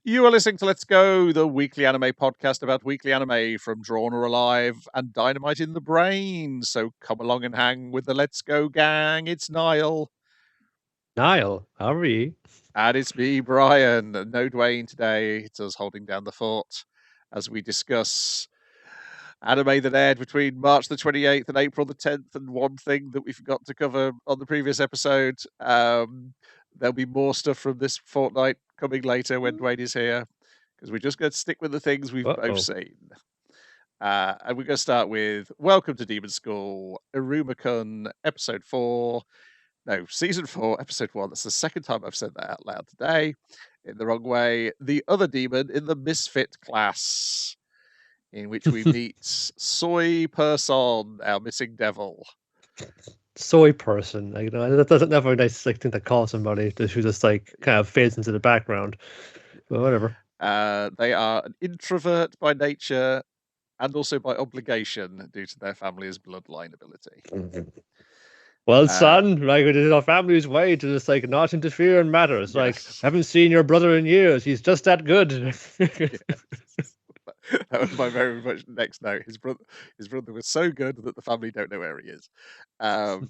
You are listening to Let's Go, the weekly anime podcast about weekly anime from Drawn or Alive and Dynamite in the Brain. So come along and hang with the Let's Go gang. It's Niall. Niall, how are you? And it's me, Brian. No Dwayne today. It's us holding down the fort as we discuss anime that aired between March the 28th and April the 10th. And one thing that we forgot to cover on the previous episode. There'll be more stuff from this fortnight coming later when Dwayne is here, because we're just going to stick with the things we've both Uh-oh. seen. And we're going to start with Welcome to Demon School, Iruma-kun, Episode 4. No, Season 4, Episode 1. That's the second time I've said that out loud today. In the wrong way. The other demon in the Misfit class, in which we meet Soy Person, our missing devil. Soy person. That doesn't have a nice thing to call somebody who just kind of fades into the background. But whatever. They are an introvert by nature and also by obligation due to their family's bloodline ability. Well, son, it is our family's way to just not interfere in matters. Yes. Haven't seen your brother in years. He's just that good. That was my very much next note. His brother was so good that the family don't know where he is. And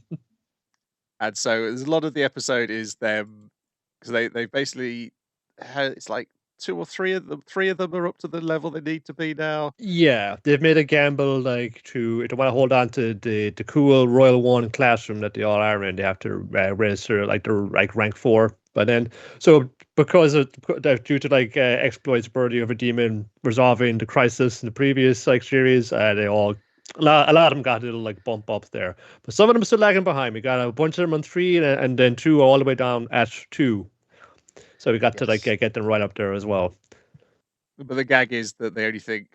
so there's a lot of the episode is them, because they basically it's like two or three of them are up to the level they need to be now. Yeah, they've made a gamble to want to hold on to the cool Royal One classroom that they all are in. They have to raise their rank 4. But then, so because due to exploitability of a demon resolving the crisis in the previous series, they all a lot of them got a little bump up there. But some of them are still lagging behind. We got a bunch of them on 3, and then 2 all the way down at 2. So we got to get them right up there as well. But the gag is that they only think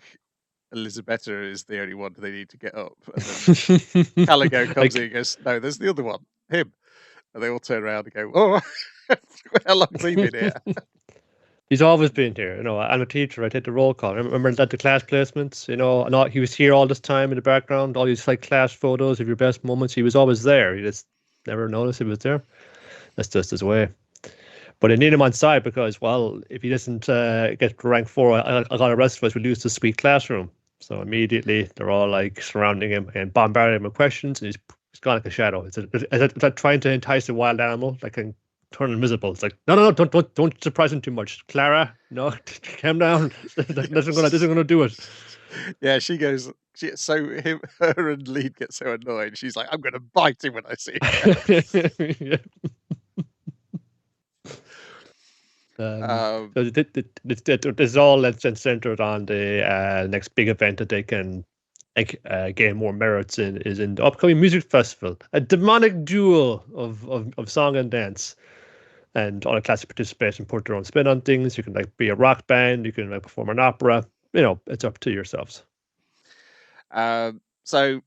Elisabetta is the only one they need to get up. And then Caligo comes in and goes, "No, there's the other one, him." And they all turn around and go, "Oh, how long's he been here?" He's always been here. I'm a teacher. I take the roll call. Remember that the class placements, and he was here all this time in the background, all these class photos of your best moments. He was always there. You just never noticed he was there. That's just his way. But they need him on side because, well, if he doesn't get to rank 4, a lot of the rest of us would lose the sweet classroom. So immediately they're all surrounding him and bombarding him with questions, and he's gone like a shadow. It's like trying to entice a wild animal that can turn invisible. It's like, no, don't surprise him too much, Clara. No, calm down. This isn't gonna do it. Yeah, she goes. Her and Lead get so annoyed. She's like, "I'm gonna bite him when I see him." Yeah. So this is all centered on the next big event that they can gain more merits in, is in the upcoming music festival, a demonic duel of song and dance, and all the classes participate and put their own spin on things. You can be a rock band, you can perform an opera. It's up to yourselves. So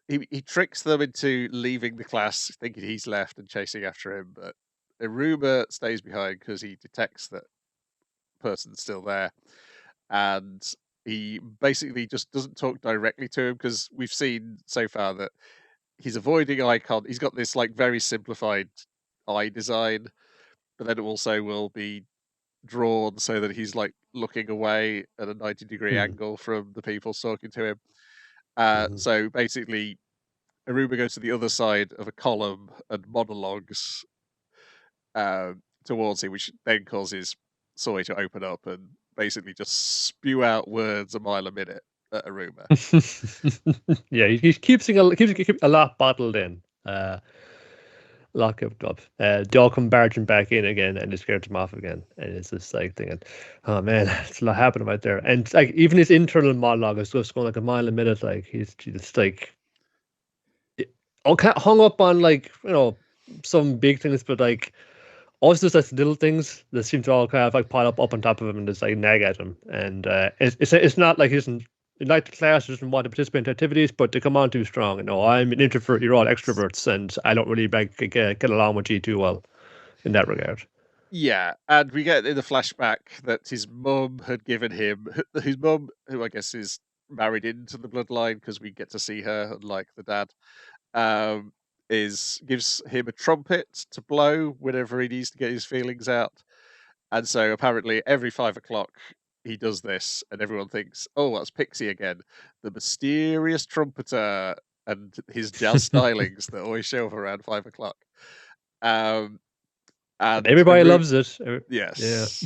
he tricks them into leaving the class, thinking he's left and chasing after him, but Iruma stays behind because he detects that person's still there, and he basically just doesn't talk directly to him, because we've seen so far that he's avoiding eye contact. He's got this very simplified eye design, but then it also will be drawn so that he's looking away at a 90-degree angle from the people talking to him. So basically, Iruma goes to the other side of a column and monologues towards him, which then causes Soy to open up and basically just spew out words a mile a minute at Iruma. Yeah, he keeps a lot bottled in. Lock it up. They all come barging back in again, and it scares him off again. And it's just thinking, "Oh man, it's a lot happening right there." And even his internal monologue is just going a mile a minute. He's just hung up on some big things, but also just little things that seem to all kind of pile up on top of him and just nag at him. And it's not like he doesn't like the class, doesn't want to participate in activities, but they come on too strong. I'm an introvert, you're all extroverts, and I don't really get along with you too well in that regard. Yeah, and we get in the flashback that his mum had given him, his mum, who I guess is married into the bloodline, because we get to see her, unlike the dad, gives him a trumpet to blow whenever he needs to get his feelings out. And so apparently every 5 o'clock he does this, and everyone thinks, "Oh, that's Pixie again, the mysterious trumpeter," and his jazz stylings that always show up around 5 o'clock. Um, And and everybody loves it. Yeah. yes,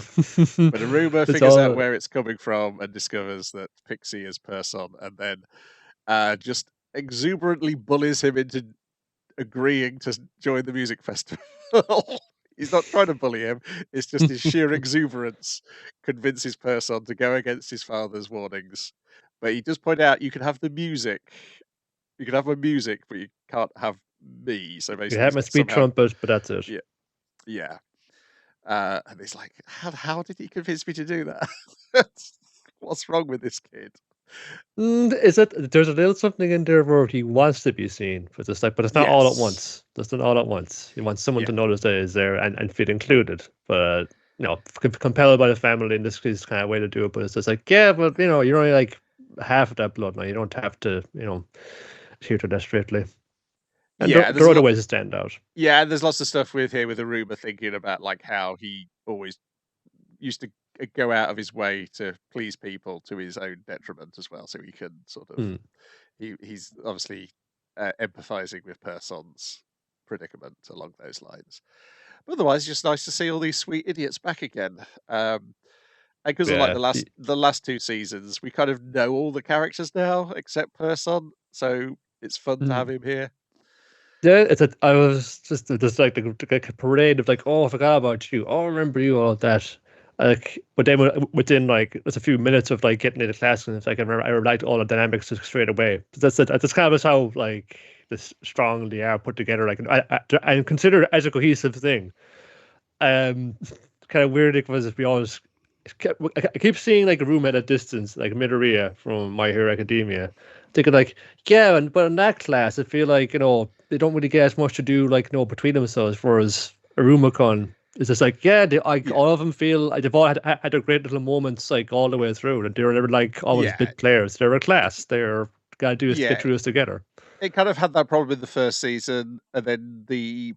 but Aruba It's figures out all where it's coming from and discovers that Pixie is Person, and then just exuberantly bullies him into agreeing to join the music festival. He's not trying to bully him, it's just his sheer exuberance convinces Person to go against his father's warnings. But he does point out you can have the music, you can have my music, but you can't have me. So you basically, have my speed somehow, trumpet, but that's it. yeah, yeah. And he's like, how did he convince me to do that? What's wrong with this kid? Is it? There's a little something in there where he wants to be seen, but it's not all at Yes. once. That's not all at once. He wants someone Yeah. to notice that he's there and feel included. But compelled by the family in this is kind of way to do it. But it's just like, yeah, but you're only like half of that blood now. You don't have to, adhere to that strictly. And Yeah, there are other ways to stand out. Yeah, and there's lots of stuff with here with Aruba thinking about like how he always used to go out of his way to please people to his own detriment as well. So he can sort of he's obviously empathizing with Person's predicament along those lines. But otherwise, it's just nice to see all these sweet idiots back again. And because of like Yeah. the last two seasons, we kind of know all the characters now except Person, so it's fun to have him here. Yeah, I was just like a parade of like, oh, I forgot about you. Oh, I remember you, all of that. Like, but then within like just a few minutes of like getting into class, and it's like I liked all the dynamics just straight away. That's kind of how like this strong they are put together. Like, I consider it as a cohesive thing. Kind of weird because we always I keep seeing like a room at a distance, like Midoriya from My Hero Academia, thinking like, yeah, but in that class, I feel like they don't really get as much to do like between themselves. Whereas Arumacon is just like, yeah, all of them feel like they've all had their great little moments like all the way through, and they're like always big players. They're a class. They're gotta do is get through this together. It kind of had that problem in the first season, and then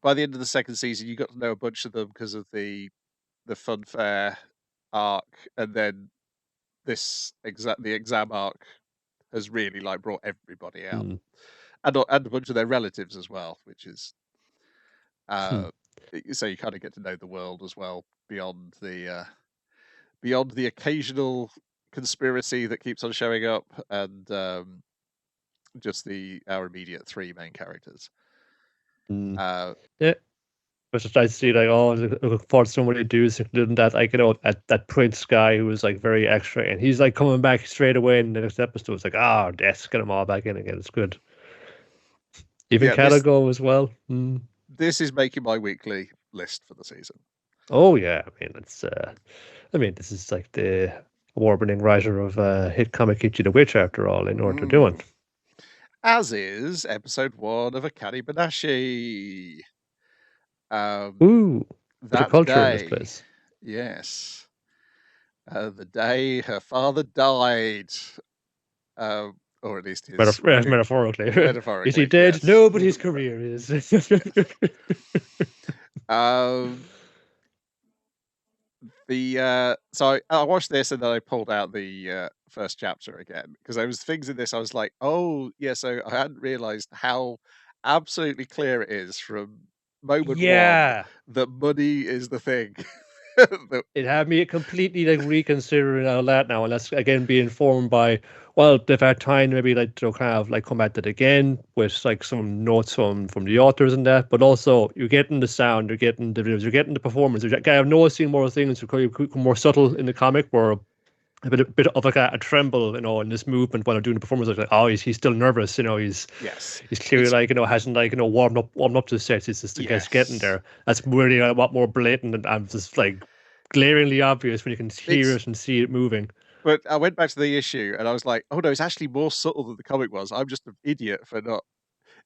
by the end of the second season, you got to know a bunch of them because of the funfair arc, and then the exam arc has really like brought everybody out, and a bunch of their relatives as well, which is so you kind of get to know the world as well beyond the occasional conspiracy that keeps on showing up, and just our immediate three main characters. Yeah. But just I see like, oh, look forward to so many dudes, including that like that Prince guy who was like very extra, and he's like coming back straight away in the next episode. It's like, oh, yes, get them all back in again. It's good. Even Catago as well. This is making my weekly list for the season. Oh yeah, I mean this is like the award-winning writer of hit comic Ichi the Witch, after all. In order to do it, as is episode 1 of Akane Banashi. Ooh, that the culture day, in this place. Yes, the day her father died, or at least his metaphorically. Metaphorically, is he dead? Yes. No, but his career is. So I watched this and then I pulled out the first chapter again because there was things in this I was like, oh yeah, so I hadn't realized how absolutely clear it is from moment one that money is the thing. It had me completely like reconsidering all that now, and that's again being informed by, well, they've had time maybe like to kind of like come at it again with like some notes from the authors and that, but also you're getting the sound, you're getting the videos, you're getting the performance. You're kind of noticing more things, become more subtle in the comic, where a bit of like a tremble, in this movement while they're doing the performance. Like, oh, he's still nervous, he's clearly like hasn't like warmed up to the sets. It's just getting there. That's really a lot more blatant and just like glaringly obvious when you can hear it and see it moving. But I went back to the issue and I was like, oh no, it's actually more subtle than the comic was. I'm just an idiot for not.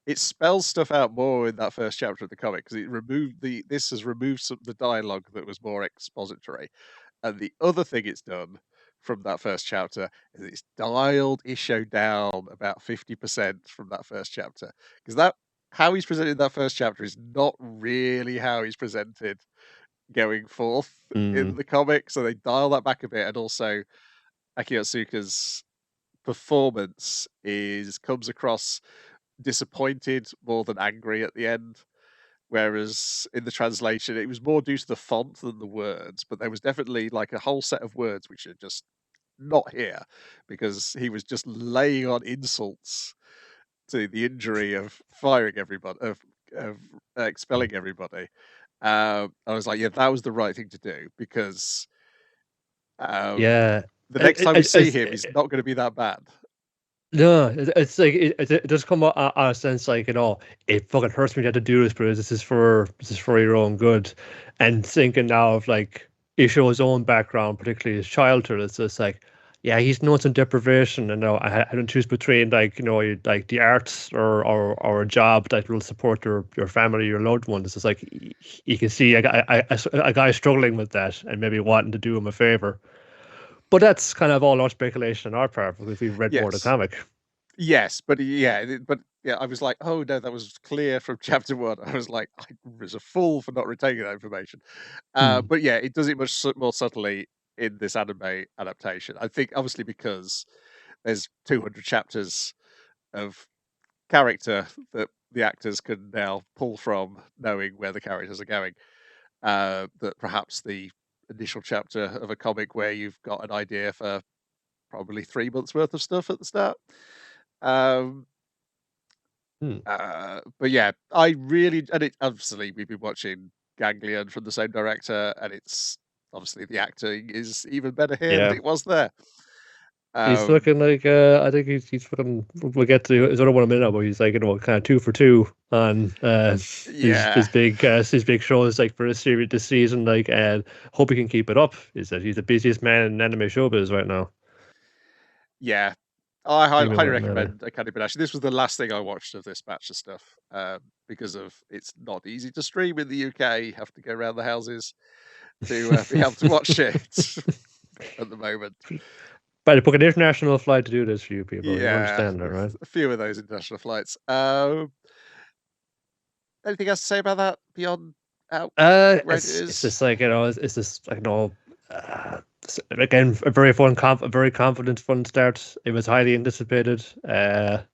It spells stuff out more in that first chapter of the comic because this has removed some of the dialogue that was more expository, and the other thing it's done from that first chapter is it's dialed Isho down about 50% from that first chapter, because how he's presented in that first chapter is not really how he's presented going forth in the comic, so they dial that back a bit, and also Aki Atsuka's performance comes across disappointed more than angry at the end. Whereas in the translation, it was more due to the font than the words, but there was definitely like a whole set of words which are just not here because he was just laying on insults to the injury of firing everybody, of expelling everybody. I was like, yeah, that was the right thing to do because Yeah. the next time we see It's, him, he's not going to be that bad. no, it's like it does come out a sense like, it fucking hurts me to have to do this, but this is for your own good. And thinking now of like Isho's own background, particularly his childhood, it's just like, yeah, he's known some deprivation, and I don't choose between like like the arts or a job that will support your family, your loved ones. It's just like you can see a guy struggling with that and maybe wanting to do him a favor. But that's kind of all our speculation on our part because we've read more of the comic. Yes, but yeah, I was like, oh no, that was clear from chapter 1. I was like, I was a fool for not retaining that information. But yeah, it does it much more subtly in this anime adaptation. I think obviously because there's 200 chapters of character that the actors can now pull from, knowing where the characters are going. That perhaps the initial chapter of a comic where you've got an idea for probably 3 months worth of stuff at the start. But yeah, I really, and it obviously we've been watching Ganglion from the same director, and it's obviously the acting is even better here than it was there. He's looking like I think he's fucking. We'll get to his other one in a minute, but he's like kind of 2 for 2 on his big shows like for this season. Like, hope he can keep it up. Is that he's the busiest man in anime showbiz right now? Yeah, I highly recommend Akane Banashi. This was the last thing I watched of this batch of stuff because of it's not easy to stream in the UK. You have to go around the houses to be able to watch it at the moment. But to book an international flight to do this for you people. Yeah, you understand that, right? A few of those international flights. Anything else to say about that beyond how great it is? It's just like it's just like again a very confident fun start. It was highly anticipated. Had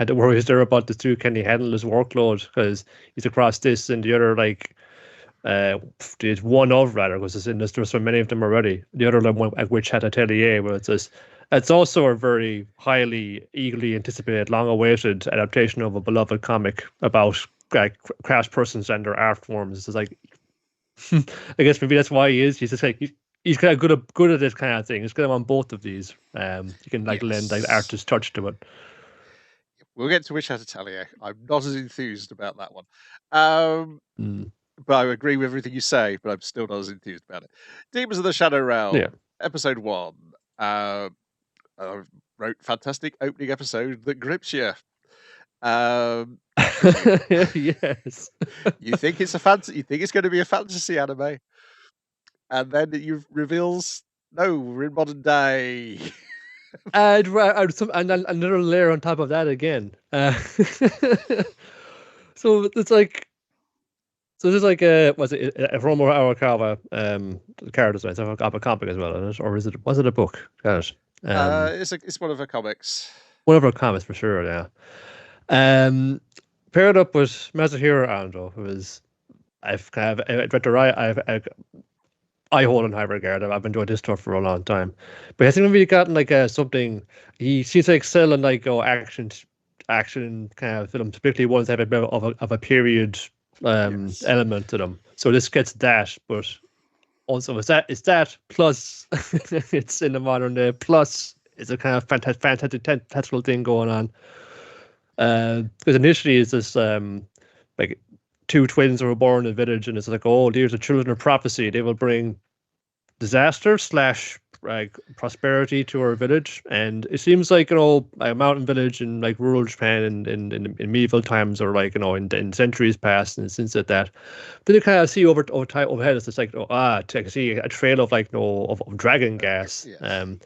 to worry there about the two. Can he handle his workload because he's across this and the other like. There's one of rather because there's so many of them already. The other one at Witch Hat Atelier, where it's also a very highly eagerly anticipated, long-awaited adaptation of a beloved comic about crafts persons and their art forms. It's like I guess maybe that's why he's just like he's kind of good at this kind of thing. He's kind of on both of these. You can lend like artist touch to it. We'll get to Witch Hat Atelier. I'm not as enthused about that one. But I agree with everything you say, but I'm still not as enthused about it. Demons of the Shadow Realm, episode 1. I wrote fantastic opening episode that grips you. Yes. You think it's a fantasy? You think it's going to be a fantasy anime, and then it reveals no, we're in modern day. And another layer on top of that again. So it's like. So this is like was it Romo Arakawa character design? So a comic as well, isn't it? Or was it a book? Got it. It's one of her comics. One of her comics for sure, yeah. Paired up with Masahiro Ando, who is I've I hold in high regard. I've enjoyed his stuff for a long time, but I think maybe gotten like something. He seems to excel in like action kind of films, particularly ones that have a bit of a period. Element to them, so this gets that, but also it's that plus it's in the modern day, plus it's a kind of fantastic tactical thing going on. Because initially it's this like 2 twins who were born in a village, and it's like, oh, these are children of prophecy. They will bring disaster / like prosperity to our village, and it seems like a mountain village in like rural Japan in medieval times, or like in centuries past, and since that. Then you kind of see overhead, it's like I can see a trail of like of dragon gas, and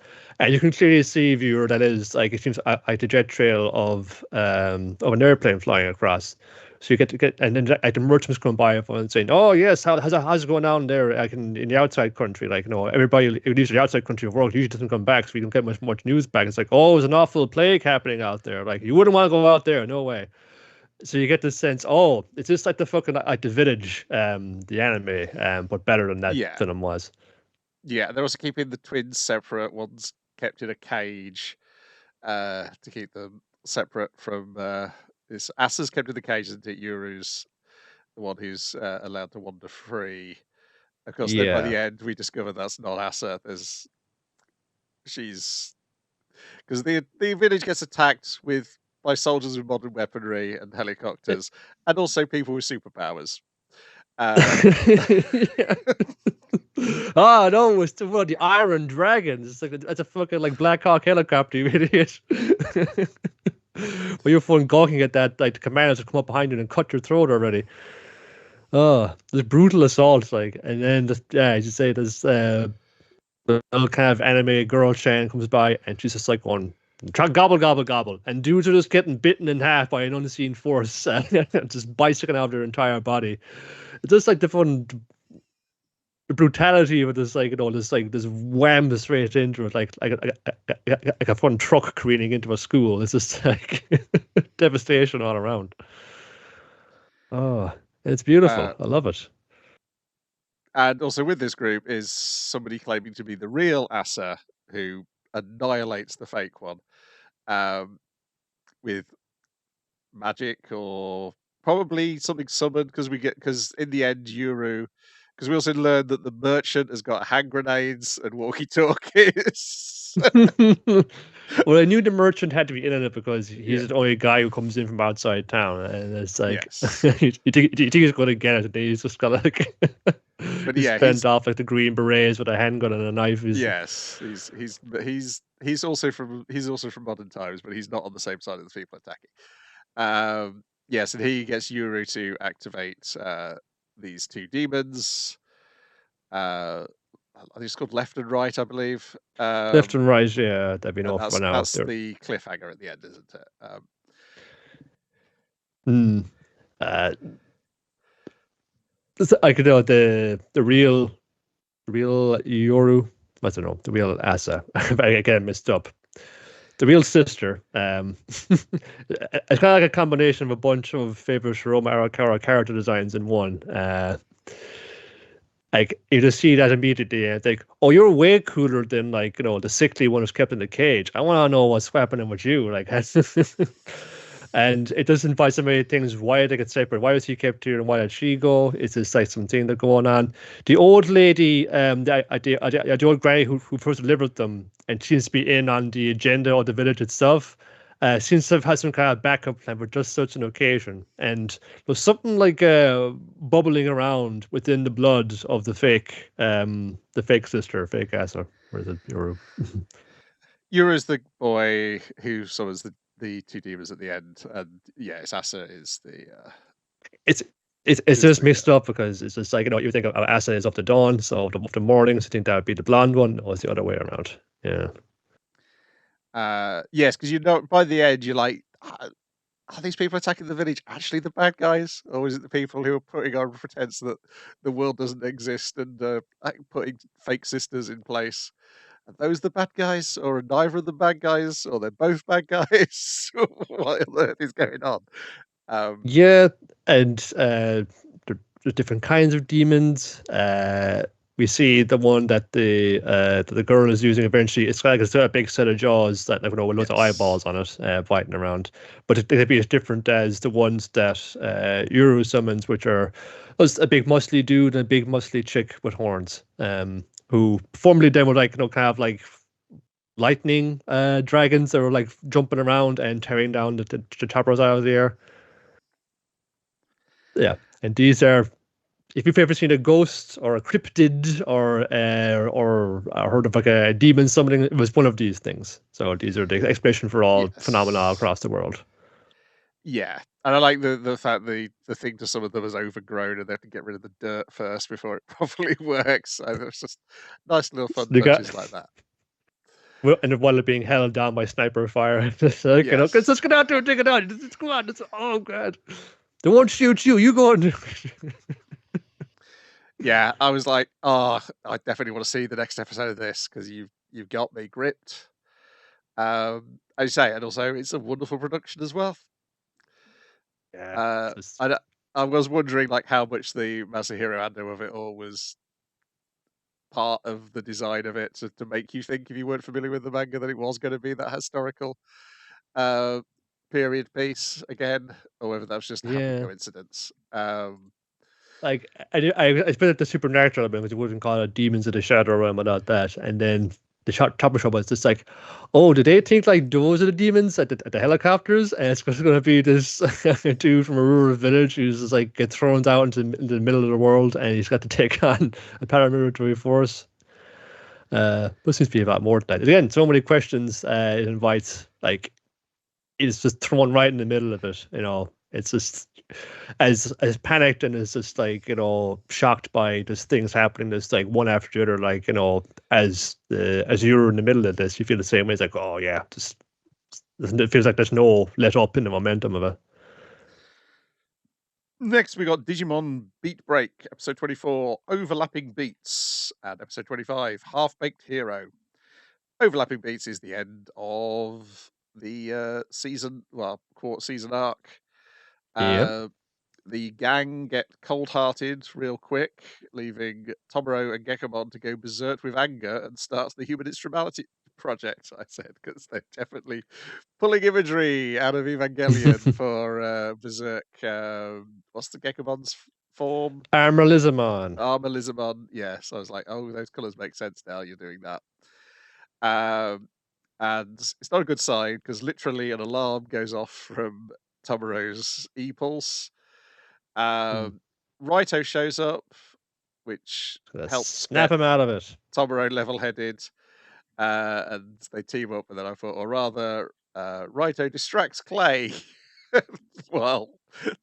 you can clearly see viewer that is like it seems like the jet trail of an airplane flying across. So you get to get, and then like the merchants come by and saying, "Oh yes, how's it going down there? Like in the outside country, like everybody who leaves the outside country of work usually doesn't come back, so we don't get much news back. It's like, oh, there's an awful plague happening out there. Like you wouldn't want to go out there, no way." So you get this sense, oh, it's just like the fucking like the Village, the anime, but better than that film was. Yeah, they're also keeping the twins separate. One's kept in a cage to keep them separate from this. Asa's kept in the cage, and Yuru's the one who's allowed to wander free. Of course, then by the end, we discover that's not Asa. She's because the village gets attacked by soldiers with modern weaponry and helicopters, and also people with superpowers. Oh no, it's the Iron Dragons. It's like it's a fucking like Black Hawk helicopter, you idiot. Well, you're fucking gawking at that, like the commanders will come up behind you and cut your throat already. Oh, there's brutal assaults, like, and then as you say, there's little kind of anime girl Shan comes by and she's just like going gobble gobble gobble, and dudes are just getting bitten in half by an unseen force, just bicycling out their entire body. It's just like the brutality of this, like this wham straight into it, like a fun truck careening into a school. It's just like devastation all around. Oh, it's beautiful. I love it. And also with this group is somebody claiming to be the real Asa, who annihilates the fake one with magic or probably something summoned, because in the end Yuru, because we also learned that the merchant has got hand grenades and walkie-talkies. Well, I knew the merchant had to be in it because he's the only guy who comes in from outside town, and it's like you think he's going to get it, and he's just got like, but fend off like the Green Berets with a handgun and a knife. Yes, he's also from modern times, but he's not on the same side of the people attacking. Yes, and he gets Yuru to activate these two demons. I think it's called Left and Right, I believe. Left and Right, yeah, that'd be enough for now. That's the cliffhanger at the end, isn't it? I could know the real Yoru. I don't know, the real Asa. I get messed up. The real sister. It's kind of like a combination of a bunch of favorite Shiroma Arakawa character designs in one. Like you just see that immediately and think, oh, you're way cooler than like the sickly one who's kept in the cage. I want to know what's happening with you, like. And it doesn't invite so many things. Why did they get separate? Why was he kept here and why did she go? It's just like something that's going on. The old lady, the old granny who first delivered them, and seems to be in on the agenda of the village itself. Seems to have had some kind of backup plan for just such an occasion. And there's something like bubbling around within the blood of the fake sister, fake Asa. Or is it Yuru? Yuru's the boy who summons the two demons at the end, and it's Asa is the. It's just mixed up because it's just like you think of Asa is up to dawn, so of the mornings. I think that would be the blonde one, or it's the other way around. Yeah. Yes, because by the end you're like, are these people attacking the village actually the bad guys, or is it the people who are putting on pretense that the world doesn't exist and putting fake sisters in place? Are those the bad guys, or are neither of the bad guys, or they're both bad guys? What on earth is going on? Yeah, and there's different kinds of demons. We see the one that the girl is using eventually. It's like a big set of jaws that with lots of eyeballs on it, biting around. But they be as different as the ones that Yuru summons, which are a big muscly dude and a big muscly chick with horns. Who formerly then were kind of like lightning dragons that were like jumping around and tearing down the choppers out of the air. Yeah, and these are, if you've ever seen a ghost or a cryptid or heard of like a demon summoning, it was one of these things. So these are the explanation for all phenomena across the world. Yeah, and I like the fact the thing to summon them is overgrown and they have to get rid of the dirt first before it properly works. So there's just nice little fun touches like that. And while being held down by sniper fire, let's get out there and dig it out. Come on, oh god. They won't shoot you. You go and Yeah, I was like, oh, I definitely want to see the next episode of this because you've got me gripped. As you say, and also it's a wonderful production as well. yeah. Uh, Just, I, I was wondering like how much the Masahiro Ando of it all was part of the design of it to make you think, if you weren't familiar with the manga, that it was going to be that historical uh, period piece again, or whether that was just a happy yeah. coincidence. Like I expected the supernatural element, which you wouldn't call it demons of the shadow realm without that, and then the top show was just like, oh, did they think like those are the demons at the helicopters, and it's just going to be this dude from a rural village who's just like get thrown out into the middle of the world, and he's got to take on a paramilitary force. But seems to be about more than that. Again, so many questions. It invites like it's just thrown right in the middle of it. It's just as panicked and as just like shocked by just things happening. There's like one after the other. Like as you're in the middle of this, you feel the same way. It's like, oh yeah, just it feels like there's no let up in the momentum of it. Next, we got Digimon Beat Break, episode 24, Overlapping Beats, and episode 25, Half Baked Hero. Overlapping Beats is the end of the quarter season arc. Yep. The gang get cold-hearted real quick, leaving Tomoro and Gekomon to go berserk with anger and starts the Human Instrumentality Project, I said, because they're definitely pulling imagery out of Evangelion for berserk. What's the Gekomon's form? Armor-Lizamon. Armor-Lizamon, yes. I was like, oh, those colours make sense now you're doing that. And it's not a good sign, because literally an alarm goes off from Tomoro's E-Pulse. Raito shows up, which helps Snap get him out of it. Tomoro level-headed, and they team up. And then I thought, or rather, Raito distracts Clay while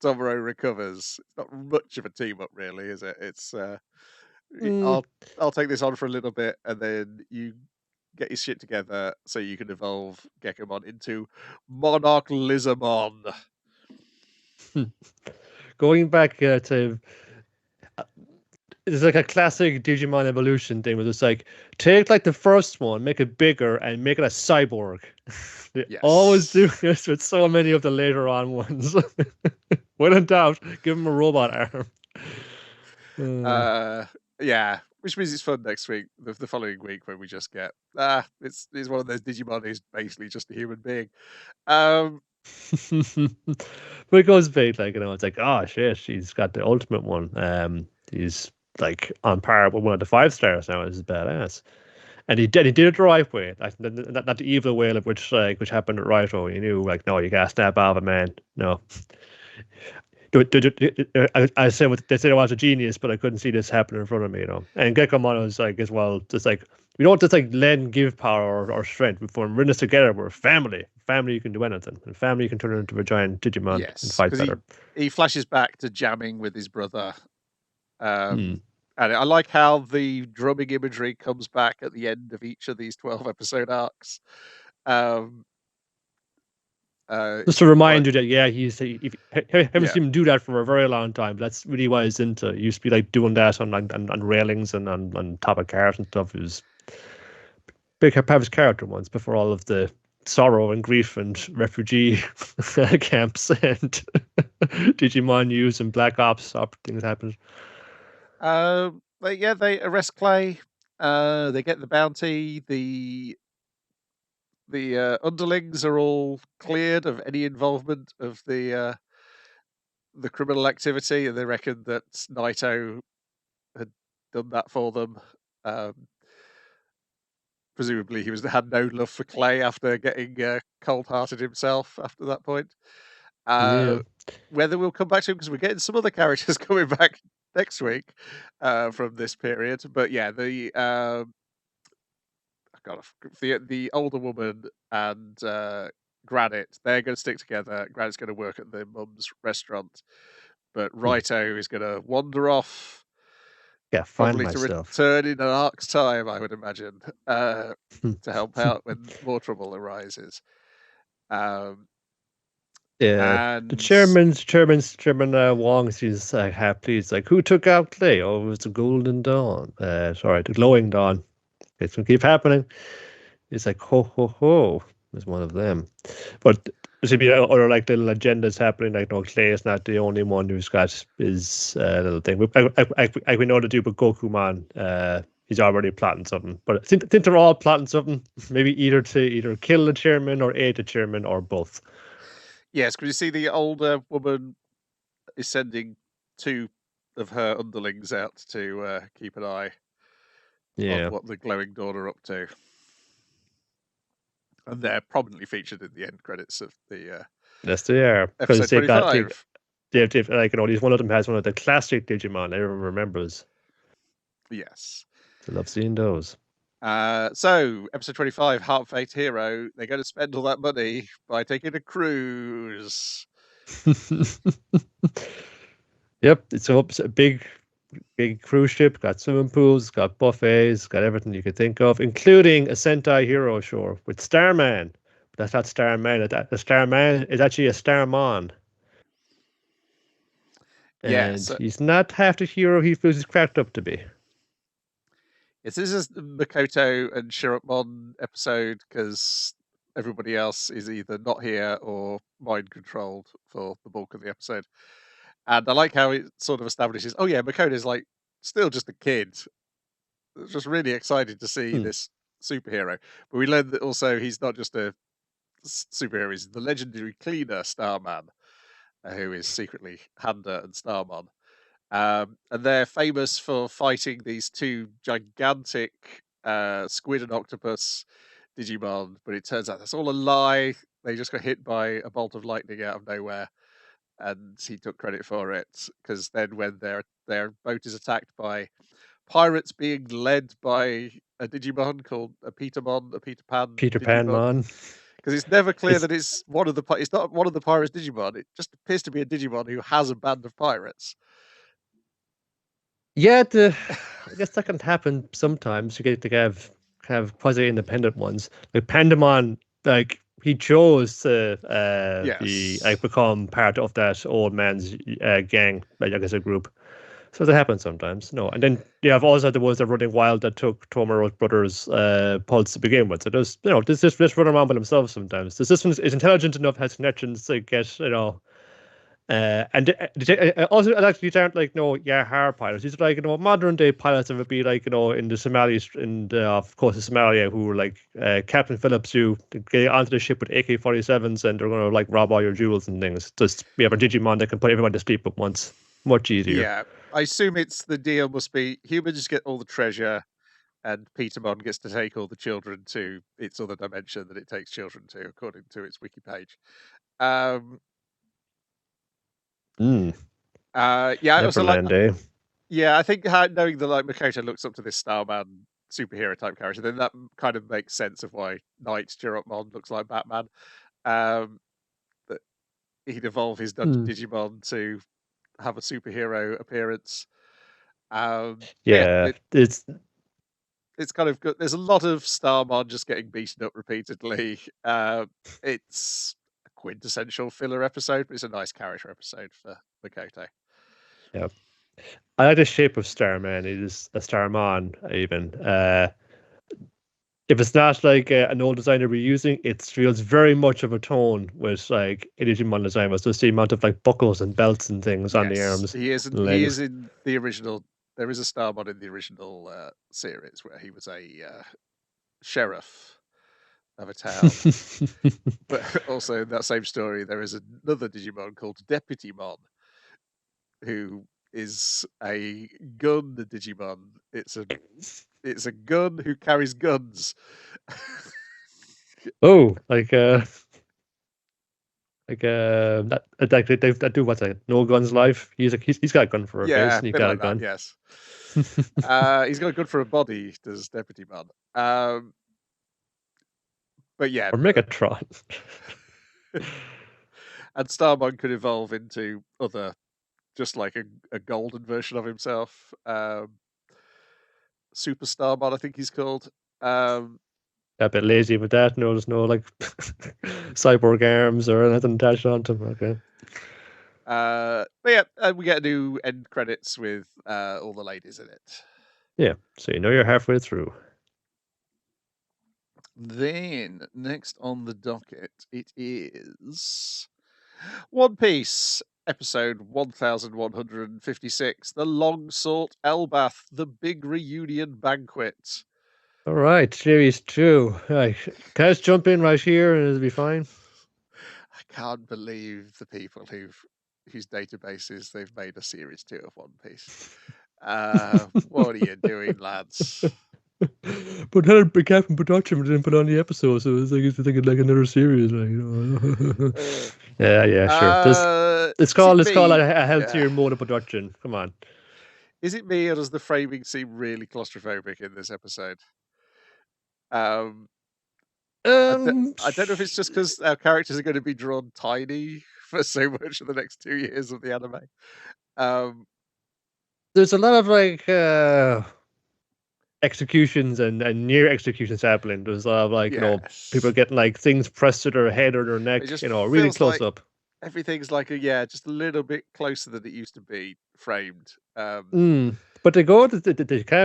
Tomoro recovers. It's not much of a team-up, really, is it? It's I'll take this on for a little bit, and then you get your shit together so you can evolve Gekomon into Monarch Lizamon. Going back to it's like a classic Digimon evolution thing where it's like take like the first one, make it bigger, and make it a cyborg. They always do this with so many of the later on ones. When in doubt, give him a robot arm. Yeah, which means it's fun next week, the following week, when we just get it's one of those Digimon who's basically just a human being. But it goes big, like it's like, oh shit, she's got the ultimate one. He's like on par with one of the 5 stars now. This is badass. And he did it the right way, like not the evil way, like which happened at Raito. You knew, like, no, you gotta snap out of a man. No, I said they said I was a genius, but I couldn't see this happening in front of me. And Gekomon was like as well, just like we don't just like lend give power or strength. We're in this together. We're family. Family, you can do anything, and family, you can turn into a giant Digimon and fight better. He flashes back to jamming with his brother. And I like how the drumming imagery comes back at the end of each of these 12-episode arcs. Just to remind you that, yeah, haven't seen him do that for a very long time. That's really what he's into. He used to be like doing that on railings and on top of cars and stuff. He was big part of his character once before all of the sorrow and grief and refugee camps and Digimon news and Black Ops things happened. They arrest Clay. They get the bounty. The underlings are all cleared of any involvement of the criminal activity, and they reckon that Naito had done that for them. Presumably, he had no love for Clay after getting cold-hearted himself after that point. Whether we'll come back to him, because we're getting some other characters coming back next week from this period. But yeah, the older woman and Granite, they're going to stick together. Granite's going to work at the mum's restaurant, but Raito is going to wander off. Yeah, probably to return in an arc's time, I would imagine, to help out when more trouble arises. Yeah, the And chairman Wong seems like happy. He's like, "Who took out Clay? Oh, it was the Golden Dawn. Sorry, the Glowing Dawn. It's gonna keep happening." He's like, "Ho ho ho!" Is one of them, but there should be other like little agendas happening. Like, no, Clay is not the only one who's got his little thing. We know the dude with Gokuman. He's already plotting something, but I think they're all plotting something. Maybe either kill the chairman or aid the chairman or both. yes, because you see the older woman is sending two of her underlings out to keep an eye on Yeah. what the Glowing Dawn are up to. And they're prominently featured in the end credits of the Yes, they are because episode they've got 25. they've like one of them has one of the classic Digimon everyone remembers. Yes. I love seeing those. So, episode 25, Heart Fate Hero, they're going to spend all that money by taking a cruise. Yep, it's a big cruise ship. Got swimming pools, got buffets, got everything you could think of, including a Sentai Hero show with Starman. That's not Starman. The Starman is actually a Starmon, and Yes, he's not half the hero he feels he's cracked up to be. yes, this is the Makoto and Shirapmon episode because everybody else is either not here or mind controlled for the bulk of the episode. And I like how it sort of establishes, oh yeah, Makoto's like still just a kid. It's just really excited to see Hmm. this superhero. But we learn that also he's not just a superhero, he's the legendary cleaner Starman, who is secretly Handa and Starmon. And they're famous for fighting these two gigantic squid and octopus Digimon, but it turns out that's all a lie. They just got hit by a bolt of lightning out of nowhere, and he took credit for it because then when their boat is attacked by pirates being led by a Digimon called a Petermon, a Peter Pan Peter Digimon, Panmon. because it's never clear It's that it's one of the it's not one of the pirates Digimon. It just appears to be a Digimon who has a band of pirates. Yeah, I guess that can happen sometimes. You get to have quasi-independent ones. Like Pandemon, like he chose to be Yes. like become part of that old man's gang, like I guess a group. So that happens sometimes. No, and then you have also the ones that are running wild that took Tomoro's brother's pulse to begin with. So there's this just run around by themselves sometimes. The system is intelligent enough, has connections to get also, actually, these aren't like no Yahar pilots. These are like modern day pilots that would be like in the Somalis in the of course the Somalia who were like Captain Phillips who get onto the ship with AK-47s and they're gonna like rob all your jewels and things. Just we have a Digimon that can put everyone to sleep at once. Much easier. Yeah. I assume it's the deal must be humans get all the treasure and Petermon gets to take all the children to its other dimension that it takes children to, according to its wiki page. Um, Mm, yeah, I also like. Neverland, eh? Yeah, I think knowing that like Makoto looks up to this Starman superhero type character, then that kind of makes sense of why Knight Jirotmon looks like Batman. Um, that he'd evolve his Mm. Digimon to have a superhero appearance. Yeah, Yeah, it's kind of good. There's a lot of Starmon just getting beaten up repeatedly. It's a quintessential filler episode, but it's a nice character episode for Makoto. yeah. I like the shape of Starman. It is a Starman even. If it's not like an old designer reusing, it feels very much of a tone with like a Digimon design was just the amount of like buckles and belts and things on the Yes, arms he and is legs. in the original. There is a Starmon in the original series where he was a sheriff of a town. But also in that same story, there is another Digimon called Deputymon, who is a gun Digimon. It's a gun who carries guns. Oh, that do what's that? No Guns Life. He's got a gun for a face Yeah, a and he bit got a like that. gun. Yes, he's got a gun for a body. Does Deputymon? But yeah, Or Megatron. and Starmon could evolve into other, just like a golden version of himself. Super Starmon, I think he's called. Um, Got a bit lazy with that. No, there's no like cyborg arms or anything attached onto them. Okay. But yeah, we get new end credits with all the ladies in it. Yeah, so you know you're halfway through. Then next on the docket, it is One Piece, episode 1156, The Long Sought Elbath, The Big Reunion Banquet. All right, series 2. Right. Can I just jump in right here and it'll be fine? I can't believe the people whose databases they've made a series 2 of One Piece. What are you doing, lads? But then it became in production, didn't put on the episode, so it's thinking like another series, like, yeah, sure. It's called a healthier mode of production. Come on. Is it me, or does the framing seem really claustrophobic in this episode? I don't know if it's just because our characters are going to be drawn tiny for so much of the next 2 years of the anime. There's a lot of like executions and near executions happening. There's a lot of like people getting like things pressed to their head or their neck, really close up. Everything's like just a little bit closer than it used to be framed. But they kind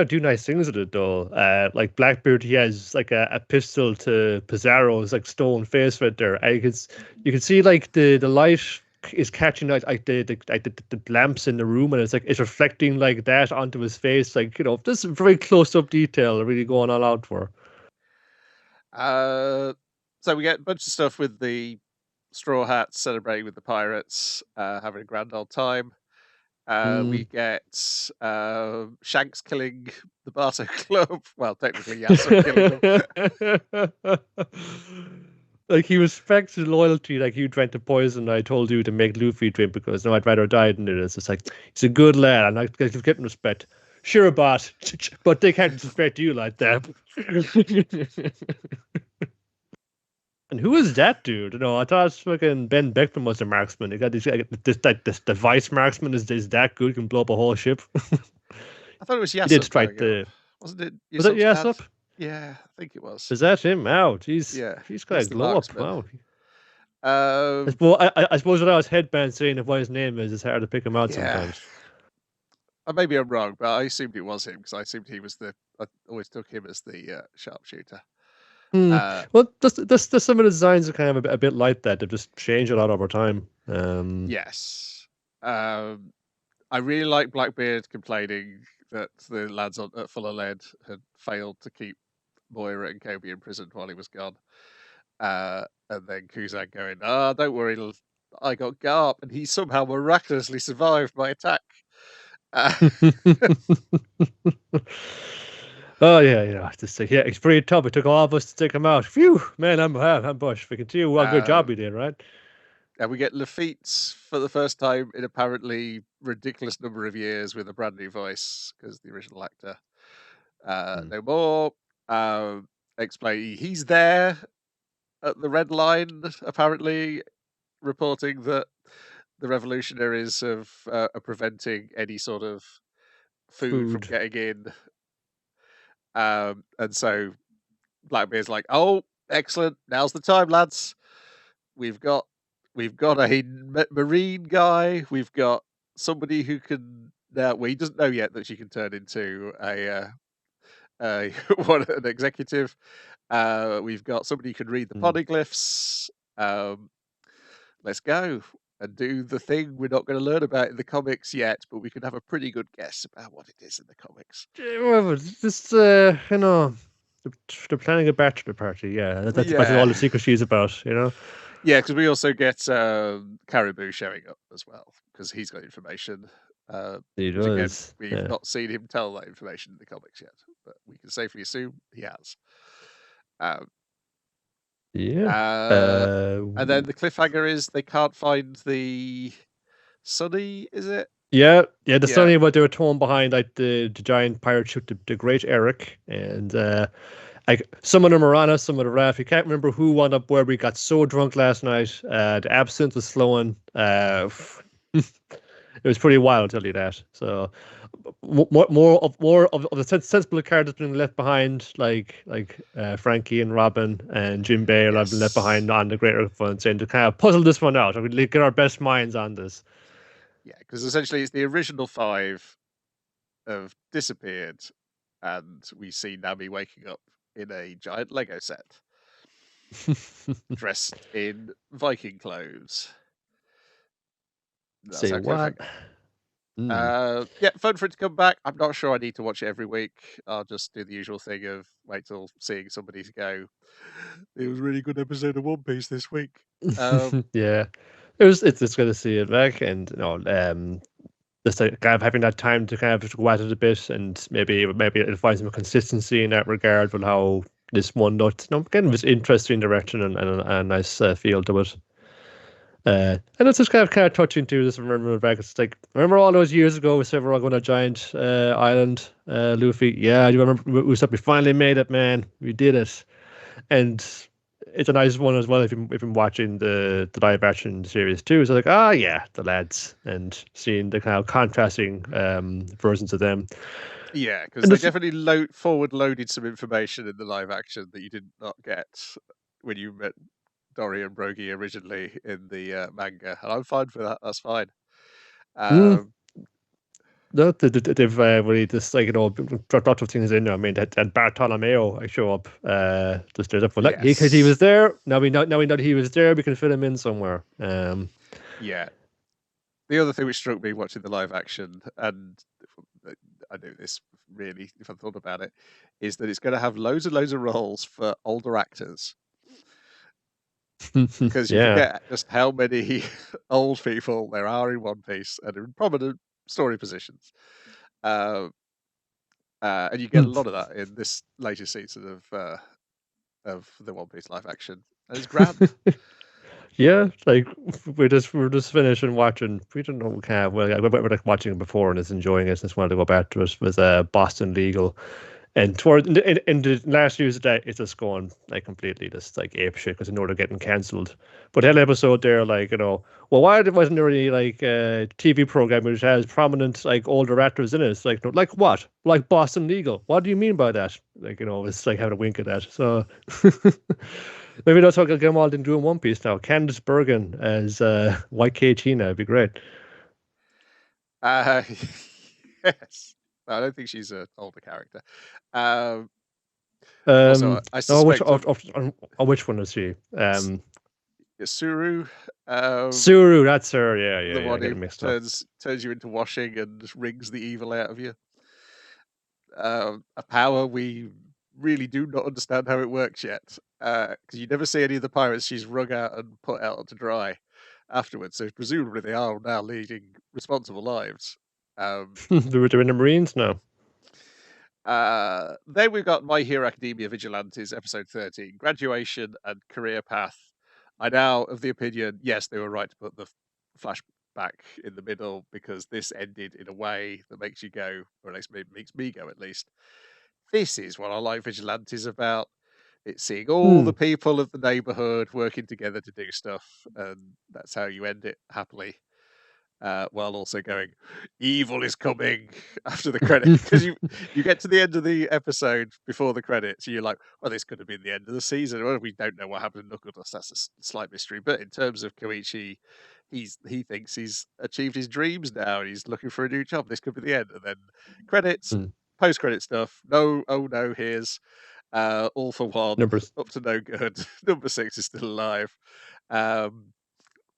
of do nice things with it though. Like Blackbeard, he has like a pistol to Pizarro's like stone face right there. You can see like the light is catching like the lamps in the room, and it's reflecting like that onto his face. Like, this is very close up detail really going all out for. So we get a bunch of stuff with the Straw Hats celebrating with the pirates, having a grand old time. We get Shanks killing the Barto Club. Well, technically, Yasuo killing them. Like, he respects his loyalty. Like, you drank the poison I told you to make Luffy drink because no, I'd rather die than this. It's like, he's a good lad. I'm not going to give him respect. Sure, but they can't respect you like that. And who is that dude? I thought fucking Ben Beckman was a marksman. They got this device marksman is that good, can blow up a whole ship. I thought it was Yasop. He did strike wasn't it? Was it Yasop? Yeah, I think it was. Is that him? Wow, he's got a glow up. Wow. I suppose without his headband saying what his name is, it's hard to pick him out sometimes. Maybe I'm wrong, but I assumed it was him because I assumed he was I always took him as the sharpshooter. Well, some of the designs are kind of a bit like that. They've just changed a lot over time. Yes. I really like Blackbeard complaining that the lads at Full of Lead had failed to keep Moira and Kobe imprisoned while he was gone. And then Kuzan going, don't worry, I got Garp, and he somehow miraculously survived my attack. Oh yeah, it's pretty tough. It took all of us to take him out. Phew, man, I'm Bush. We can see what good job he did, right? And we get Lafitte for the first time in apparently ridiculous number of years with a brand new voice because the original actor no more. Explain he's there at the Red Line, apparently reporting that the revolutionaries are preventing any sort of food from getting in. And so Blackbeard's like, "Oh, excellent! Now's the time, lads. We've got a marine guy. We've got somebody who can now. Well, he doesn't know yet that she can turn into an executive. We've got somebody who can read the poneglyphs. Let's go and do the thing we're not going to learn about in the comics yet, but we can have a pretty good guess about what it is in the comics." Just they're planning a bachelor party. Yeah, that's all the secrecy is about. Yeah, because we also get Caribou showing up as well because he's got information. He does. Again, we've not seen him tell that information in the comics yet, but we can safely assume he has. And then the cliffhanger is they can't find the Sunny, is it? Yeah, the Sunny, what they were torn behind, like the giant pirate ship, the Great Eric, and some of them are on us, some of them are off. You can't remember who wound up where. We got so drunk last night. The absinthe was flowing. It was pretty wild, I'll tell you that. So, more of the sensible characters being left behind, like Frankie and Robin and Jim Bale have been left Yes. behind on the Greater Fun, saying to kind of puzzle this one out. I mean, get our best minds on this. Yeah, because essentially it's the original five have disappeared, and we see Nami waking up in a giant Lego set, dressed in Viking clothes. That's Say how what? cliffhanger. Mm. Yeah, fun for it to come back. I'm not sure I need to watch it every week. I'll just do the usual thing of wait till seeing somebody go. It was a really good episode of One Piece this week. Yeah, it's good to see it back, and just like kind of having that time to kind of go at it a bit, and maybe it'll find some consistency in that regard with how this one looked. Kind of this interesting direction and a nice feel to it. And it's just kind of touching too. Just remember back, it's like remember all those years ago we said we're all going to giant island, Luffy. Yeah, you remember we said we finally made it, man. We did it, and it's a nice one as well. If you've been watching the live action series too, it's like yeah, the lads, and seeing the kind of contrasting versions of them. Yeah, because And they this, definitely forward loaded some information in the live action that you did not get when you met Dory and Brogy originally in the manga, and I'm fine for that. That's fine. mm, Um, no, they've really just like dropped lots of things in there. I mean, that Bartolomeo I show up just there for like because he yes, was there. Now we know that he was there. We can fit him in somewhere. yeah. The other thing which struck me watching the live action, and I knew this really if I thought about it, is that it's going to have loads and loads of roles for older actors. Because you Yeah. forget just how many old people there are in One Piece and in prominent story positions. Uh, and you get a lot of that in this latest season of the One Piece live action. And it's grand. Yeah, like we're just finishing watching. We don't know. Well, yeah, we're like watching it before and just enjoying it. Just wanted to go back to it with Boston Legal, and toward in the last news of that, it's just going like completely just like ape shit because I know they're getting cancelled. But that episode there, like well, why wasn't there any like TV program which has prominent like older actors in it? It's like no, like what? Like Boston Legal? What do you mean by that? Like it's like having a wink at that. So. Maybe that's what I'll get them all in doing One Piece now. Candice Bergen as YK China would be great. Uh, yes. I don't think she's an older character. Um, also, I Oh, suspect which one is she? Suru, Suru, that's her. the Yeah. I one get who it mixed up. turns you into washing and wrings the evil out of you. A power we really do not understand how it works yet, because you never see any of the pirates she's wrung out and put out to dry afterwards. So presumably they are now leading responsible lives. They're in the Marines now. Then we've got My Hero Academia Vigilantes, episode 13, Graduation and Career Path. I now of the opinion, yes, they were right to put the flashback in the middle because this ended in a way that makes you go, or at least makes me go at least. This is what I like Vigilantes about. It's seeing all Hmm. the people of the neighborhood working together to do stuff, and that's how you end it happily. While also going, evil is coming after the credit because you get to the end of the episode before the credits, and you're like, well, this could have been the end of the season. Well, we don't know what happened to Knuckle Dust. That's a slight mystery. But in terms of Koichi, he thinks he's achieved his dreams now, and he's looking for a new job. This could be the end, and then credits, Hmm. post credit stuff. No, oh no, here's all for one, Numbers. up to no good. Number 6 is still alive.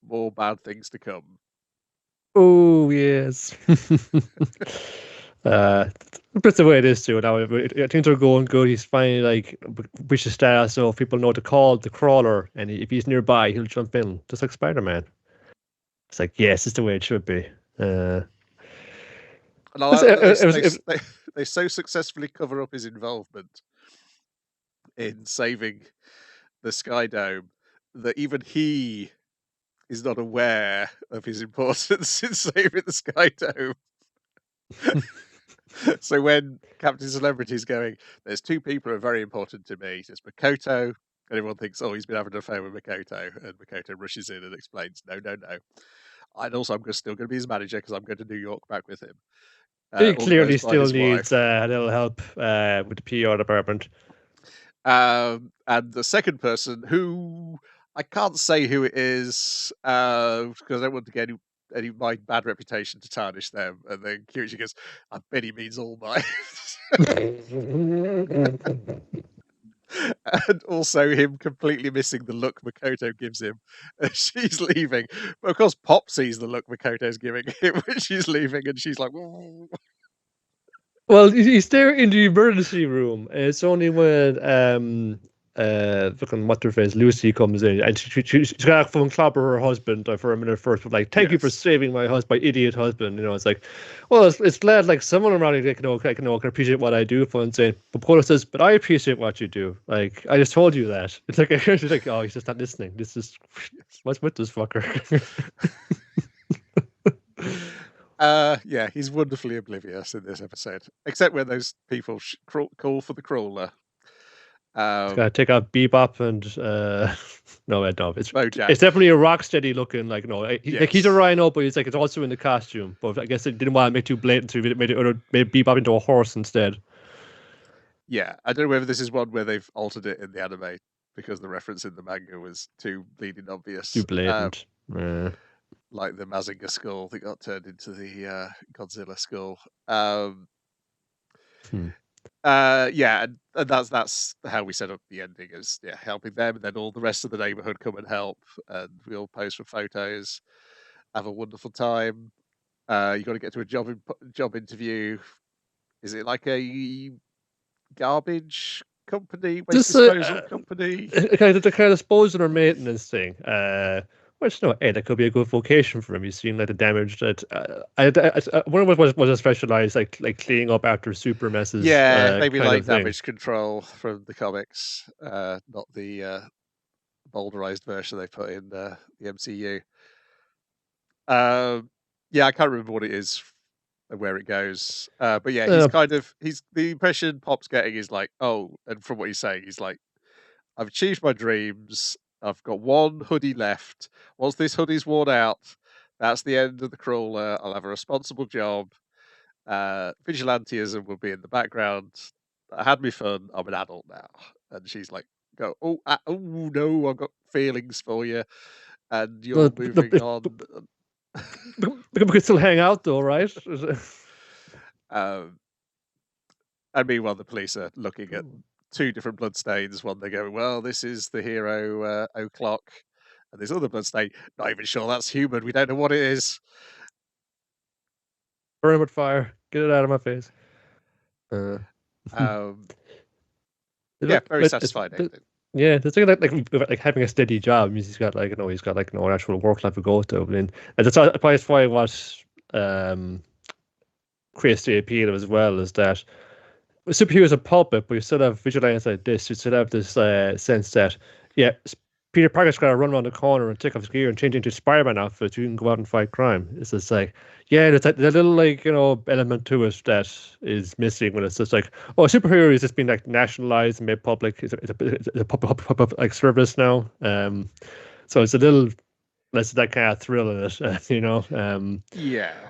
More bad things to come. Oh yes. uh, that's the way it is too. Now things are going good. He's finally like wishes star, so people know to call the crawler, and if he's nearby, he'll jump in, just like Spider-Man. It's like yes, it's the way it should be. And I It's, like that it was, they so successfully cover up his involvement in saving the Sky Dome that even he is not aware of his importance in saving the Sky Dome. So when Captain Celebrity is going, there's two people who are very important to me. There's Makoto, and everyone thinks, oh, he's been having an affair with Makoto. And Makoto rushes in and explains, no. And also, I'm still going to be his manager because I'm going to New York back with him. He All clearly organized by still his needs wife. a little help with the PR department. And the second person, who I can't say who it is, because I don't want to get any my bad reputation to tarnish them. And then Kyuichi goes, "I bet he means All Might." And also him completely missing the look Makoto gives him as she's leaving. But of course, Pop sees the look Makoto's giving him when she's leaving, and she's like, "Ooh." Well, he's there in the emergency room. And it's only when fucking what's her face Lucy comes in, and she's gonna phone clobber her husband for a minute first, but like, thank you for Yes. saving my husband, my idiot husband. You know, it's like, well, it's glad like someone around here can appreciate what I do. For and saying, but Polo says, but I appreciate what you do. Like, I just told you that. It's like she's like, oh, he's just not listening. This is what's with this fucker. Yeah, he's wonderfully oblivious in this episode, except when those people call for the crawler. It's gotta take out Bebop and no, it's Bojack. it's definitely a rock steady looking, like, no, like he's a Yes. rhino, but he's like, it's also in the costume. But I guess it didn't want to make too blatant, so made Bebop into a horse instead. Yeah, I don't know whether this is one where they've altered it in the anime because the reference in the manga was too bleeding obvious. Too blatant. Like the Mazinger skull that got turned into the Godzilla skull. Yeah, and that's how we set up the ending, is helping them, and then all the rest of the neighborhood come and help, and we all pose for photos, have a wonderful time. You got to get to a job interview. Is it like a garbage company, waste This disposal company? kind of the kind of disposal or maintenance thing. Which, no, hey, that could be a good vocation for him. He's seen like the damage that I wonder what was a specialized like cleaning up after super messes. Yeah, maybe kind like of thing. damage control from the comics, not the boulderized version they put in the MCU. Yeah, I can't remember what it is and where it goes. But yeah, he's the impression Pop's getting is like, oh, and from what he's saying, he's like, I've achieved my dreams. I've got one hoodie left. Once this hoodie's worn out, that's the end of the crawler. I'll have a responsible job. Vigilantism will be in the background. I had me fun. I'm an adult now. And she's like, go, oh, oh no, I've got feelings for you. And you're moving on. We can still hang out though, right? And meanwhile, the police are looking at two different bloodstains. One, they go, well, this is the hero O'Clock. And this other bloodstain, not even sure that's human. We don't know what it is. Burn him with fire. Get it out of my face. Yeah, very satisfying ending. Yeah, the thing like having a steady job means he's got like an actual work life to go to. And that's probably what creates the appeal as well, is that superheroes are puppet, but you still have vigilantes like this. You still have this sense that Peter Parker's got to run around the corner and take off his gear and change into Spider-Man outfit. You can go out and fight crime. It's just like, there's a little like element to it that is missing when it's just like, oh, a superhero is just being like nationalized and made public. It's a public like service now. So it's a little less that kind of thrill in it,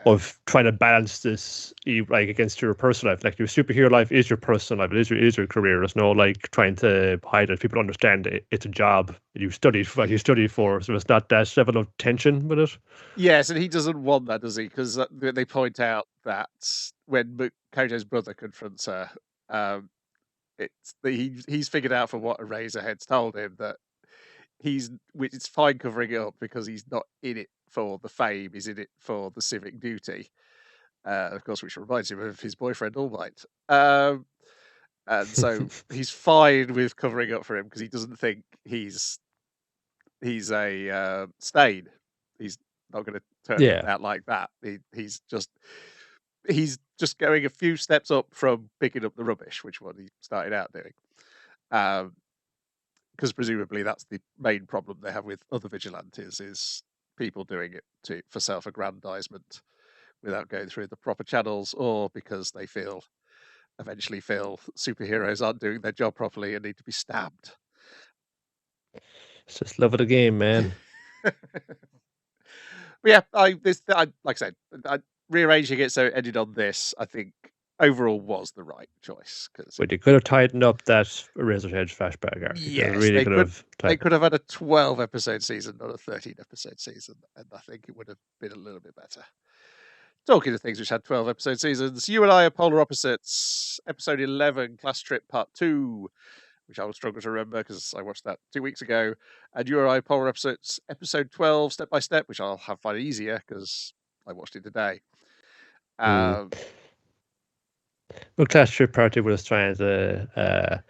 of trying to balance this like against your personal life. Like your superhero life is your personal life, it is your career. There's no like trying to hide it. People understand it's a job you studied for, so it's not that level of tension with it. Yes, and he doesn't want that, does he? Because they point out that when Kojo's brother confronts her, he's figured out from what Eraserhead's told him that it's fine covering it up because he's not in it for the fame, he's in it for the civic duty. Of course, which reminds him of his boyfriend All Might. And so he's fine with covering up for him because he doesn't think he's a stain. He's not going to turn out like that. He's just going a few steps up from picking up the rubbish, which what he started out doing. Because presumably that's the main problem they have with other vigilantes, is people doing it for self-aggrandizement without going through the proper channels, or because they eventually feel superheroes aren't doing their job properly and need to be stabbed. It's just love of the game, man. But yeah, like I said, rearranging it so it ended on this, I think, overall was the right choice. But you could have tightened up that Razor's Edge flashback arc. Yes, really they could could. have. They could have had a 12-episode season, not a 13-episode season, and I think it would have been a little bit better. Talking of things which had 12-episode seasons, You and I Are Polar Opposites, episode 11, Class Trip Part 2, which I will struggle to remember because I watched that 2 weeks ago, and You and I Are Polar Opposites, episode 12, Step by Step, which I'll have find easier because I watched it today. Well, Class Trip Part 2 was trying to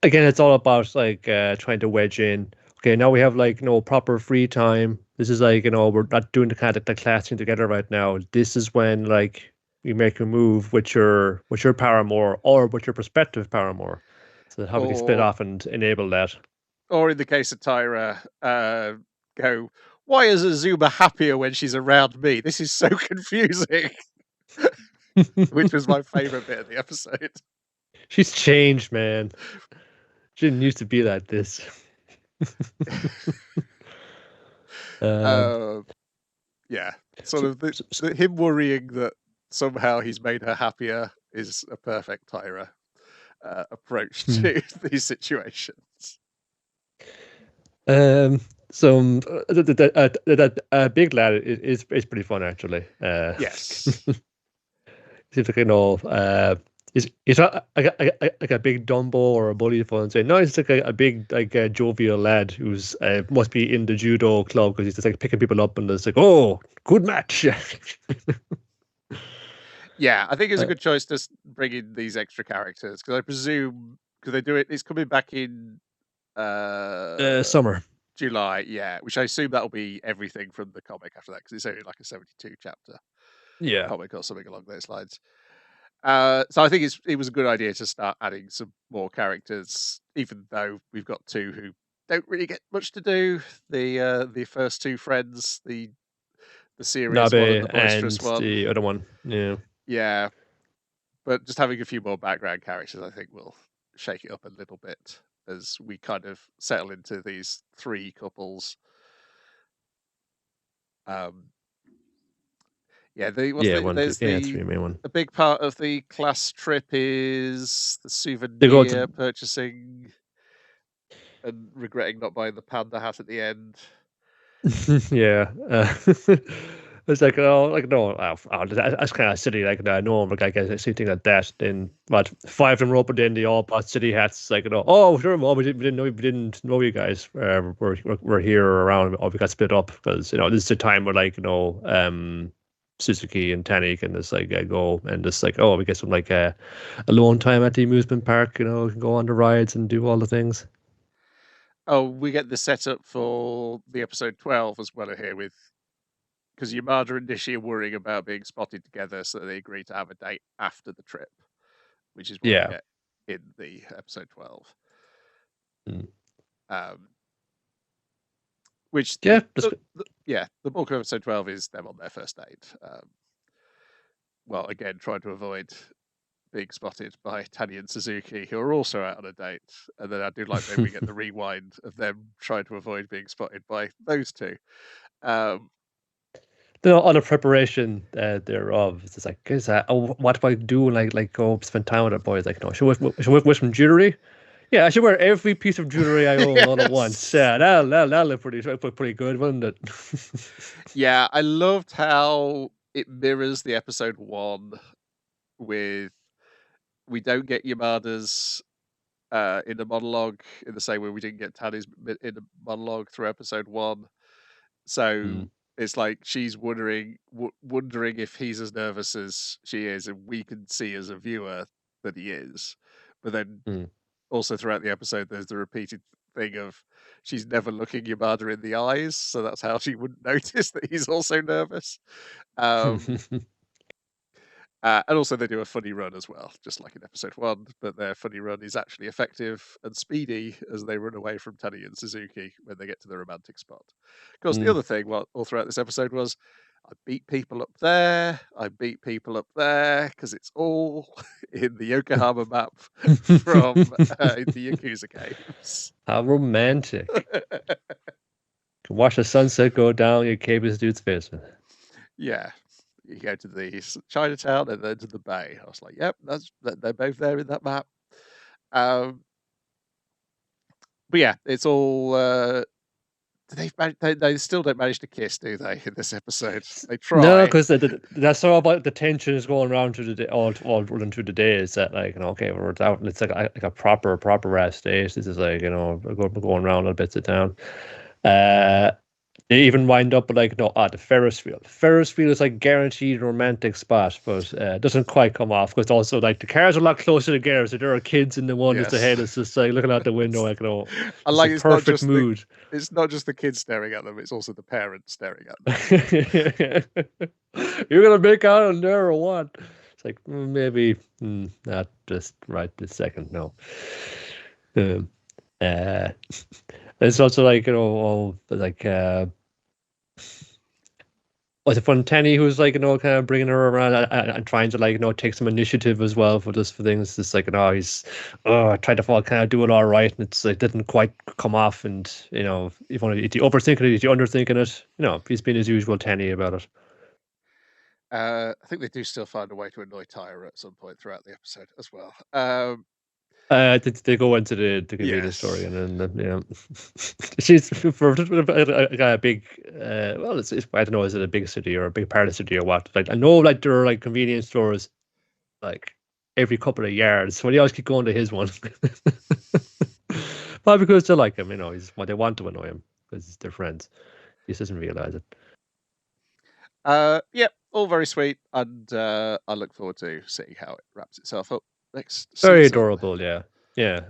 again, it's all about like trying to wedge in. Okay, now we have like proper free time. This is like we're not doing the kind of the class thing together right now. This is when like you make a move with your paramour or with your prospective paramour. So how we can split off and enable that. Or in the case of Tyra, go, why is Azuma happier when she's around me? This is so confusing. Which was my favourite bit of the episode. She's changed, man. She didn't used to be like this. Yeah, sort of him worrying that somehow he's made her happier is a perfect Tyra approach to these situations. That big lad is pretty fun actually. Yes. Seems like he's not like a big Dumbo or a bully fun saying no, he's like a big jovial lad who's must be in the judo club because he's just like picking people up and it's like, oh, good match. Yeah, I think it's a good choice to bring in these extra characters because I presume because they do it, it's coming back in summer, July, yeah, which I assume that'll be everything from the comic after that because it's only like a 72 chapter comic or something along those lines. So I think it was a good idea to start adding some more characters, even though we've got two who don't really get much to do. The first two friends, the serious Nabe one and the boisterous one, the other one, yeah. But just having a few more background characters, I think, will shake it up a little bit as we kind of settle into these three couples. Yeah, three main one. A big part of the class trip is the souvenir purchasing and regretting not buying the panda hat at the end. Yeah, it's like that's kind of silly. Like no one would get something like that. Then what? 5 of them were up, and then they all bought city hats. Like oh sure, we didn't know you guys were here or around, or we got split up because this is the time where Suzuki and Tanik and this go and just we get some alone time at the amusement park, can go on the rides and do all the things. Oh, we get the setup for the episode 12 as well here because Yamada and Nishi are worrying about being spotted together, so they agree to have a date after the trip, which is what we get in the episode 12. Which the bulk of episode 12 is them on their first date. Well, again, trying to avoid being spotted by Tanya and Suzuki, who are also out on a date. And then I do like that we get the rewind of them trying to avoid being spotted by those two. On a preparation thereof, it's like, what do I do? Like go spend time with our boys? Like, no, should we wear some jewelry? Yeah, I should wear every piece of jewelry I own all at once. Yeah, that'll look pretty good, wouldn't it? Yeah, I loved how it mirrors the episode 1 with we don't get Yamada's in the monologue in the same way we didn't get Tanya's in the monologue through episode 1. So it's like she's wondering if he's as nervous as she is, and we can see as a viewer that he is. But then also throughout the episode, there's the repeated thing of she's never looking Yamada in the eyes, so that's how she wouldn't notice that he's also nervous. And also they do a funny run as well, just like in episode 1, but their funny run is actually effective and speedy as they run away from Tanya and Suzuki when they get to the romantic spot. Of course, the other thing all throughout this episode was I beat people up there, I beat people up there, because it's all in the Yokohama map from the Yakuza games. How romantic. Can watch the sunset go down your cable's dude's basement. Yeah. You go to the Chinatown and then to the Bay. I was like, yep, they're both there in that map. Um, but yeah, it's all. They still don't manage to kiss, do they? In this episode, they No, try. because that's all about the tension is going around through the day, all running through the day. Is that like, okay, we're out. It's like a proper rest day. This is like, we're going around little bits of town. Uh, They even wind up with like, the Ferris wheel. Ferris wheel is like guaranteed romantic spot, but it doesn't quite come off because also like the cars are a lot closer together, so there are kids in the one that's Yes, ahead. It's just like looking out the window, like, I it's a like perfect mood. it's not just the kids staring at them; it's also the parents staring at them. You're gonna make out on there or what? It's like, maybe not just right this second. No. Um, uh, it's also like, all like, was it Fontani who's like, kind of bringing her around and trying to, like, take some initiative as well for things. It's like, he's tried to fall, kind of do it all right, and it's like didn't quite come off. And if you overthinking it, if you underthinking it, he's been his usual Tenny about it. I think they do still find a way to annoy Tyra at some point throughout the episode as well. They go into the convenience store Yes. again, and she's for a big. Well, it's I don't know, is it a big city or a big part of the city or what? Like, I know, like, there are like convenience stores like every couple of yards, so they always keep going to his one. Probably because they like him, he's what they want to annoy him because they're friends. He just doesn't realize it. Yeah, all very sweet, and I look forward to seeing how it wraps itself up next Very season. adorable, yeah, yeah.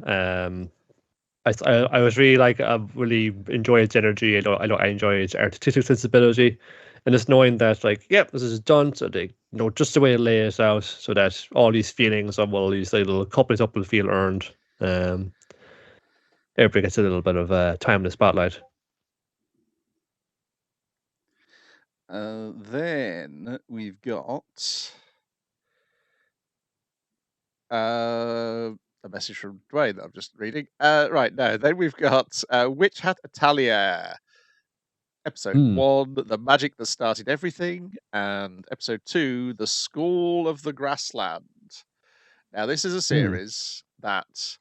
I was really like, I really enjoy its energy. I enjoy its artistic sensibility, and just knowing that, like, yep, this is done. So they just the way to lay it out, so that all these feelings of, well, these little couplets up will feel earned. Everybody gets a little bit of time in the spotlight. Then we've got a message from Dwayne that I'm just reading. Right now, then we've got Witch Hat Italia. Episode Hmm. 1, The Magic That Started Everything, and Episode 2, The School of the Grassland. Now, this is a series that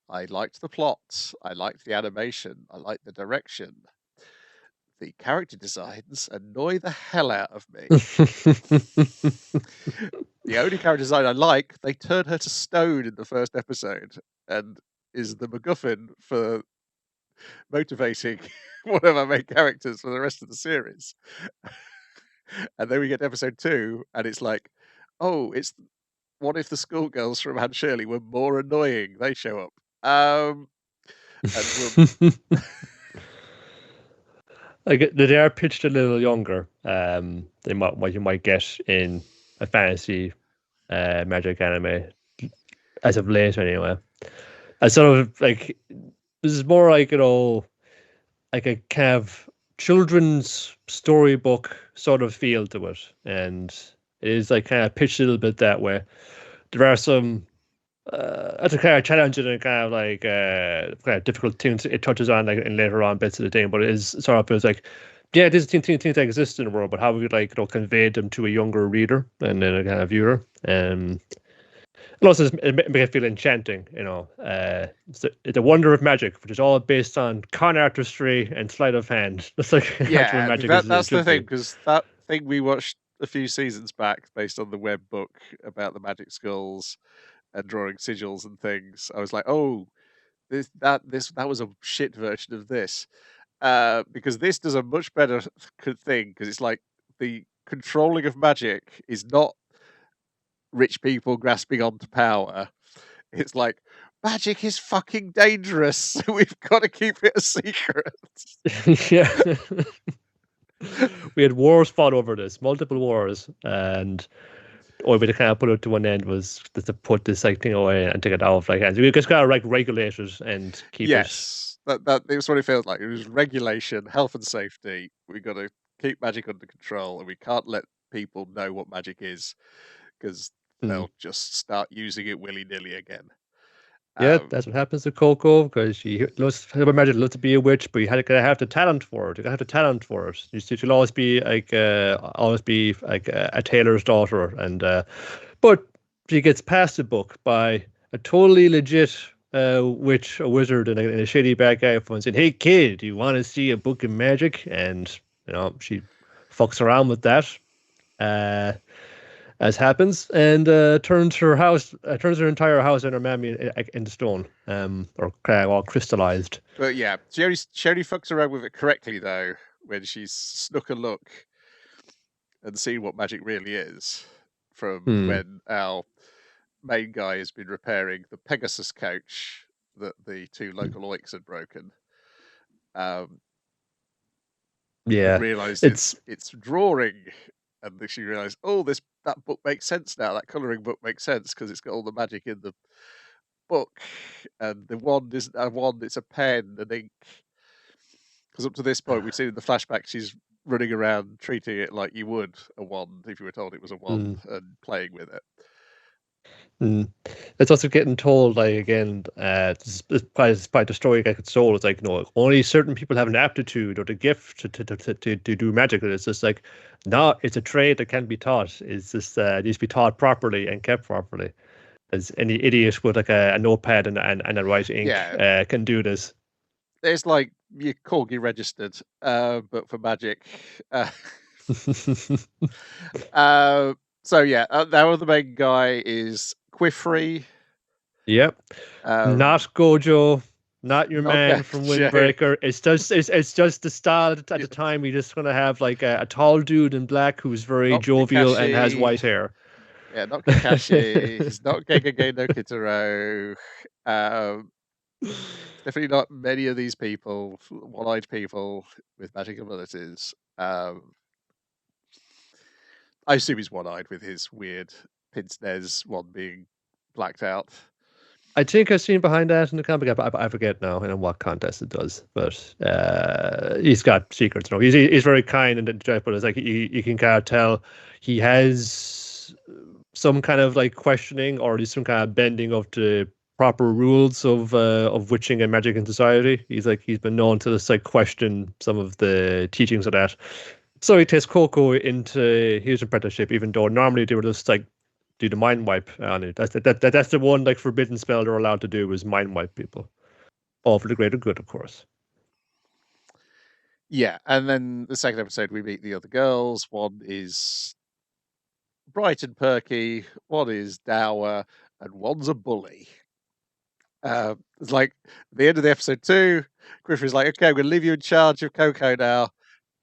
I liked the plot, I liked the animation, I liked the direction. The character designs annoy the hell out of me. The only character design I like, they turn her to stone in the first episode and is the MacGuffin for motivating one of our main characters for the rest of the series. And then we get to episode 2, and it's like, oh, it's what if the schoolgirls from Anne Shirley were more annoying? They show up. And Like, they are pitched a little younger. They might what you might get in a fantasy magic anime as of late, anyway. I sort of like, this is more like, like a kind of children's storybook sort of feel to it, and it is like kind of pitched a little bit that way. There are some that's a kind of challenging and kind of like kind of difficult things it touches on, like, in later on bits of the thing, but it is sort of feels like, yeah, these things that exist in the world, but how we, like, convey them to a younger reader and then a kind of viewer. And also it make it feel enchanting, it's a wonder of magic, which is all based on con artistry and sleight of hand. That's like that's what yeah, magic that's the should thing, be. because that thing we watched a few seasons back based on the web book about the magic skulls and drawing sigils and things, I was like, oh, that was a shit version of this. Because this does a much better thing, because it's like the controlling of magic is not rich people grasping onto power. It's like magic is fucking dangerous, so we've got to keep it a secret. Yeah. We had wars fought over this, multiple wars, and only way to kind of put it to one end was just to put this, like, thing away and take it out of, like, hands. We just gotta, like, regulate it and keep it. Yes, that it was what it felt like. It was regulation, health and safety. We got to keep magic under control, and we can't let people know what magic is, because Mm. they'll just start using it willy nilly again. Yeah, Um, that's what happens to Coco because she loves her magic, loves to be a witch, but you had to have the talent for it. You gotta have the talent for it. She'll always be like a tailor's daughter, and but she gets past the book by a totally legit witch, a wizard, in a shitty back iPhone saying, "Hey kid, do you want to see a book of magic?" And she fucks around with that. Uh, as happens, and turns her entire house and her mammy into stone, or all crystallized. but yeah, she only fucks around with it correctly though when she's snuck a look and seen what magic really is from Hmm. when our main guy has been repairing the Pegasus couch that the two local oiks had broken. And Yeah, realised it's it's drawing, and then she realised, oh, that book makes sense now. That colouring book makes sense because it's got all the magic in the book, and the wand isn't a wand; it's a pen and ink. Because up to this point, we've seen in the flashback she's running around treating it like you would a wand if you were told it was a wand mm, and playing with it. mm. It's also getting told like again. This by the story gets told. It's like only certain people have an aptitude or the gift to do magic. And it's just like no, it's a trade that can be taught. It's just needs to be taught properly and kept properly. As any idiot with like a notepad and a white ink Yeah, can do this. there's like your corgi registered, but for magic. Uh, so yeah, our other main guy is Quifrey. Yep. Um, Not Gojo, not your not man from Gakcho. Windbreaker. It's just the style at the time. You're just gonna have like a tall dude in black who's very Not jovial and has Kakashi. white hair. Yeah, not Kakashi. He's not Gegege no Kitaro. Um, definitely not many of these people, one-eyed people with magic abilities. I assume he's one-eyed with his weird pince-nez one being blacked out. I think I've seen behind that in the comic. I forget now in what contest it does, but he's got secrets. No, he's very kind and but it's like you can kind of tell he has some kind of like questioning or at least some kind of bending of the proper rules of witching and magic in society. He's been known to just like question some of the teachings of that. So he takes Coco into his apprenticeship, even though normally they would just like do the mind wipe on it. That's the one like forbidden spell they're allowed to do is mind wipe people, all for the greater good, of course. Yeah, and then the second episode we meet the other girls. One is bright and perky, one is dour, and one's a bully. It's like at the end of the episode 2, Griffin's like, okay, I'm going to leave you in charge of Coco now.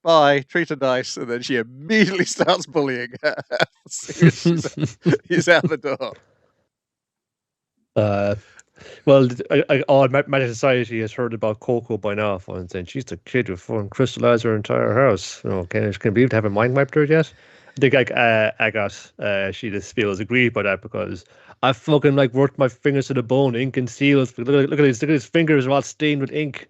Bye, treat her nice. And then she immediately starts bullying her as soon as he's out the door. Well, all Magic Society has heard about Coco by now, and saying she's the kid who fucking crystallized her entire house. Can believe to have a mind wiped her yet? I think she just feels aggrieved by that because I fucking like worked my fingers to the bone, ink and seals. Look at his fingers are all stained with ink,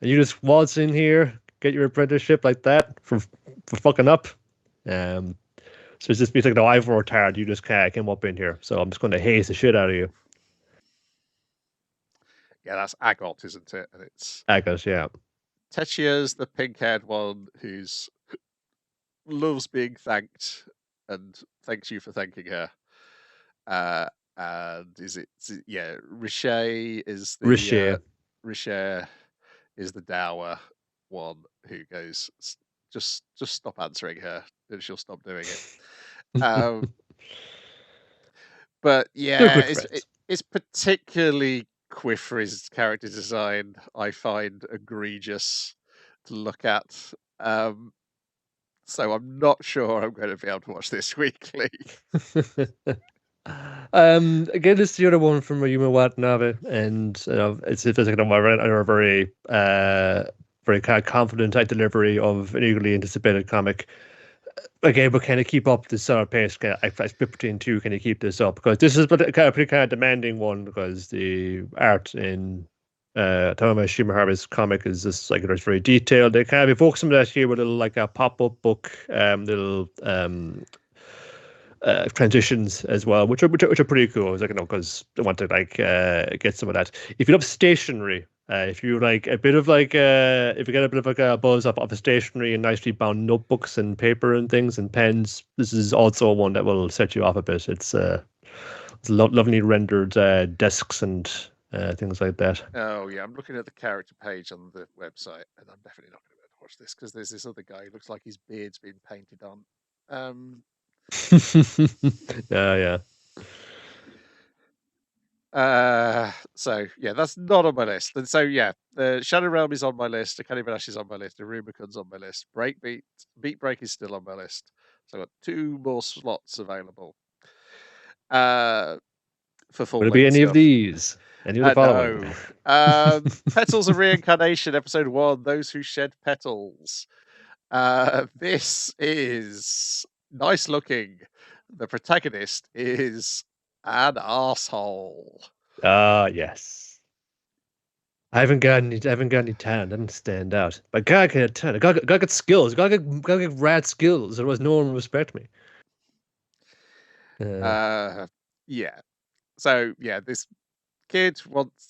and you just waltz in here, get your apprenticeship like that for fucking up. So it's just be like, no, I've worked hard. You just can't come up in here, so I'm just going to haze the shit out of you. Yeah, that's Agot, isn't it? And it's Agus, yeah. Techia's the pink-haired one who's loves being thanked and thanks you for thanking her. And Riche is Richer. Richer is the dour one who goes, just stop answering her and she'll stop doing it. But yeah, it's particularly Quifrey's character design I find egregious to look at. So I'm not sure I'm going to be able to watch this weekly. Again, this is the other one from Mayumi Watanabe, and it's like another very very kind of confident delivery of an eagerly anticipated comic. Again, but can it keep up this sort of pace? I split between two. Can you keep this up? Because this is pretty kind of demanding one. Because the art in Tomoe Shimahara's comic is just like it's very detailed. They kind of evoke some of that here with a little like a pop up book, little transitions as well, which are pretty cool. It's like, because I want to like get some of that. If you love stationery, if you like a bit of like if you get a bit of like a buzz of a stationery and nicely bound notebooks and paper and things and pens, this is also one that will set you off a bit. It's lovely rendered desks and things like that. Oh yeah, I'm looking at the character page on the website, and I'm definitely not going to be able to watch this because there's this other guy who looks like his beard's been painted on. Yeah. So yeah, that's not on my list. And so yeah, the Shadow Realm is on my list. Akane Barashi is on my list. Irumakun's on my list. Beat Break is still on my list. So I've got 2 more slots available. For full Will it be length any of stuff. these? Any of the following? No. Petals of Reincarnation, episode 1. Those who shed petals. This is nice looking. The protagonist is an arsehole. Yes. I haven't got any talent. I didn't stand out. But God can get talent. God get skills. God get rad skills. Otherwise, no one will respect me. Yeah. So yeah, this kid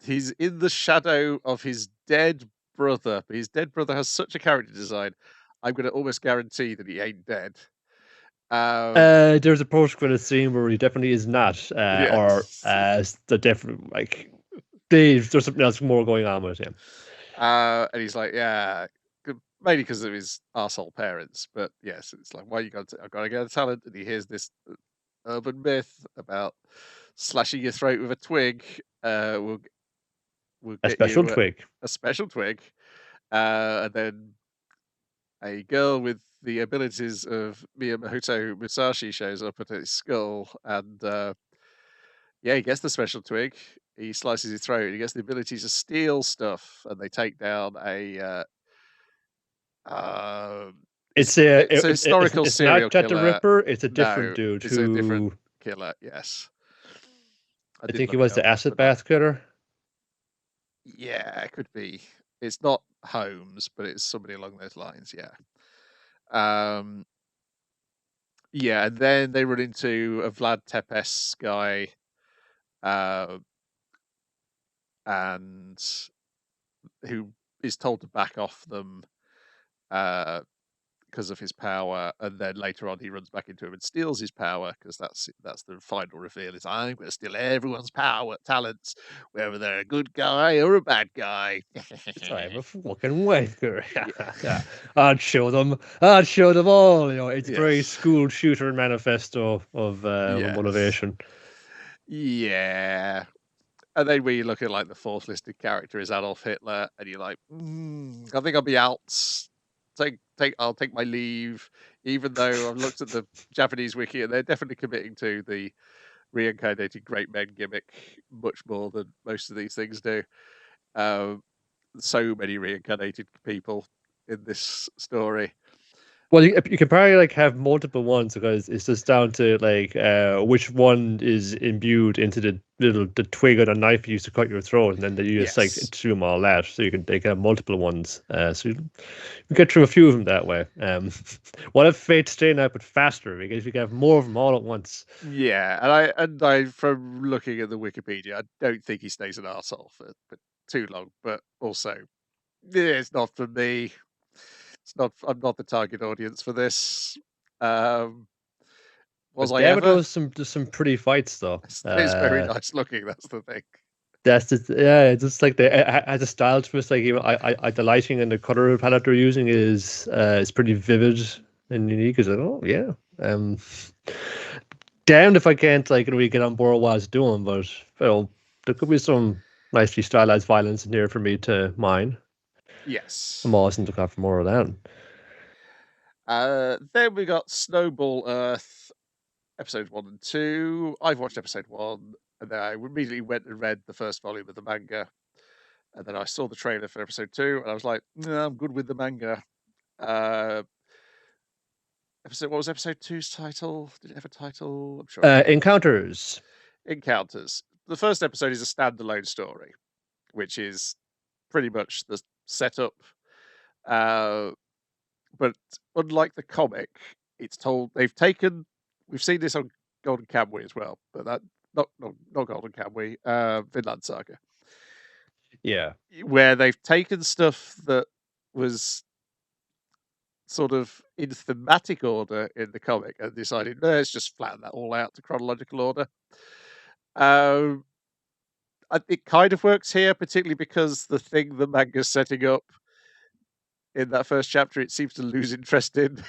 he's in the shadow of his dead brother, but his dead brother has such a character design. I'm going to almost guarantee that he ain't dead. There's a post-credit scene where he definitely is not, or yes. the different like there's something else more going on with him. And he's like, yeah, mainly because of his arsehole parents. But yes, it's like, why you got to? I've got to get a talent. And he hears this urban myth about slashing your throat with a twig. We'll A get special you twig. a special twig, and then a girl with the abilities of Miyamoto Musashi shows up at his skull, and yeah, he gets the special twig. He slices his throat. He gets the ability to steal stuff, and they take down a. It's a historical it's serial not Jack the killer. Ripper. It's a different No, dude it's a different killer. Yes, I did think he look it was the up, acid but not. bath killer. Yeah, it could be. It's not Holmes, but it's somebody along those lines. Yeah. Yeah, and then they run into a Vlad Tepes guy, and who is told to back off them because of his power, and then later on he runs back into him and steals his power because that's the final reveal. Is I'm going to steal everyone's power, talents, whether they're a good guy or a bad guy. I have a fucking wife, girl. Yeah. I'd show them all. It's very Yes. school shooter manifesto of Yes. motivation. Yeah. And then when you look at like the 4th listed character is Adolf Hitler, and you're like, I think I'll be out. I'll take my leave, even though I've looked at the Japanese wiki and they're definitely committing to the reincarnated great men gimmick much more than most of these things do. So many reincarnated people in this story. Well, you can probably like have multiple ones because it's just down to like which one is imbued into the twig or the knife you use to cut your throat, and then you just like chew them all out. So they can have multiple ones. So you get through a few of them that way. What if Fate staying out but faster because you can have more of them all at once? Yeah, and I from looking at the Wikipedia, I don't think he stays an arsehole for too long. But also, it's not for me. I'm not the target audience for this. Was I Damn, ever? there's some pretty fights though. It's very nice looking. That's the thing. That's it's just like as a style twist. Like even the lighting and the color palette they're using is pretty vivid and unique. Is like, oh yeah, damned if I can't like really get on board what I was doing, but there could be some nicely stylized violence in here for me to mine. Yes. I'm always looking out for more of that. Then we got Snowball Earth, episode 1 and 2. I've watched episode 1, and then I immediately went and read the first volume of the manga. And then I saw the trailer for episode 2, and I was like, no, I'm good with the manga. What was episode 2's title? Did it have a title? I'm sure. Encounters. The first episode is a standalone story, which is pretty much the setup. But unlike the comic, it's told we've seen this on Golden Kamuy as well, but that not Golden Kamuy, Vinland Saga, Yeah. where they've taken stuff that was sort of in thematic order in the comic and decided, no, let's just flatten that all out to chronological order. It kind of works here, particularly because the thing the manga's setting up in that first chapter, it seems to lose interest in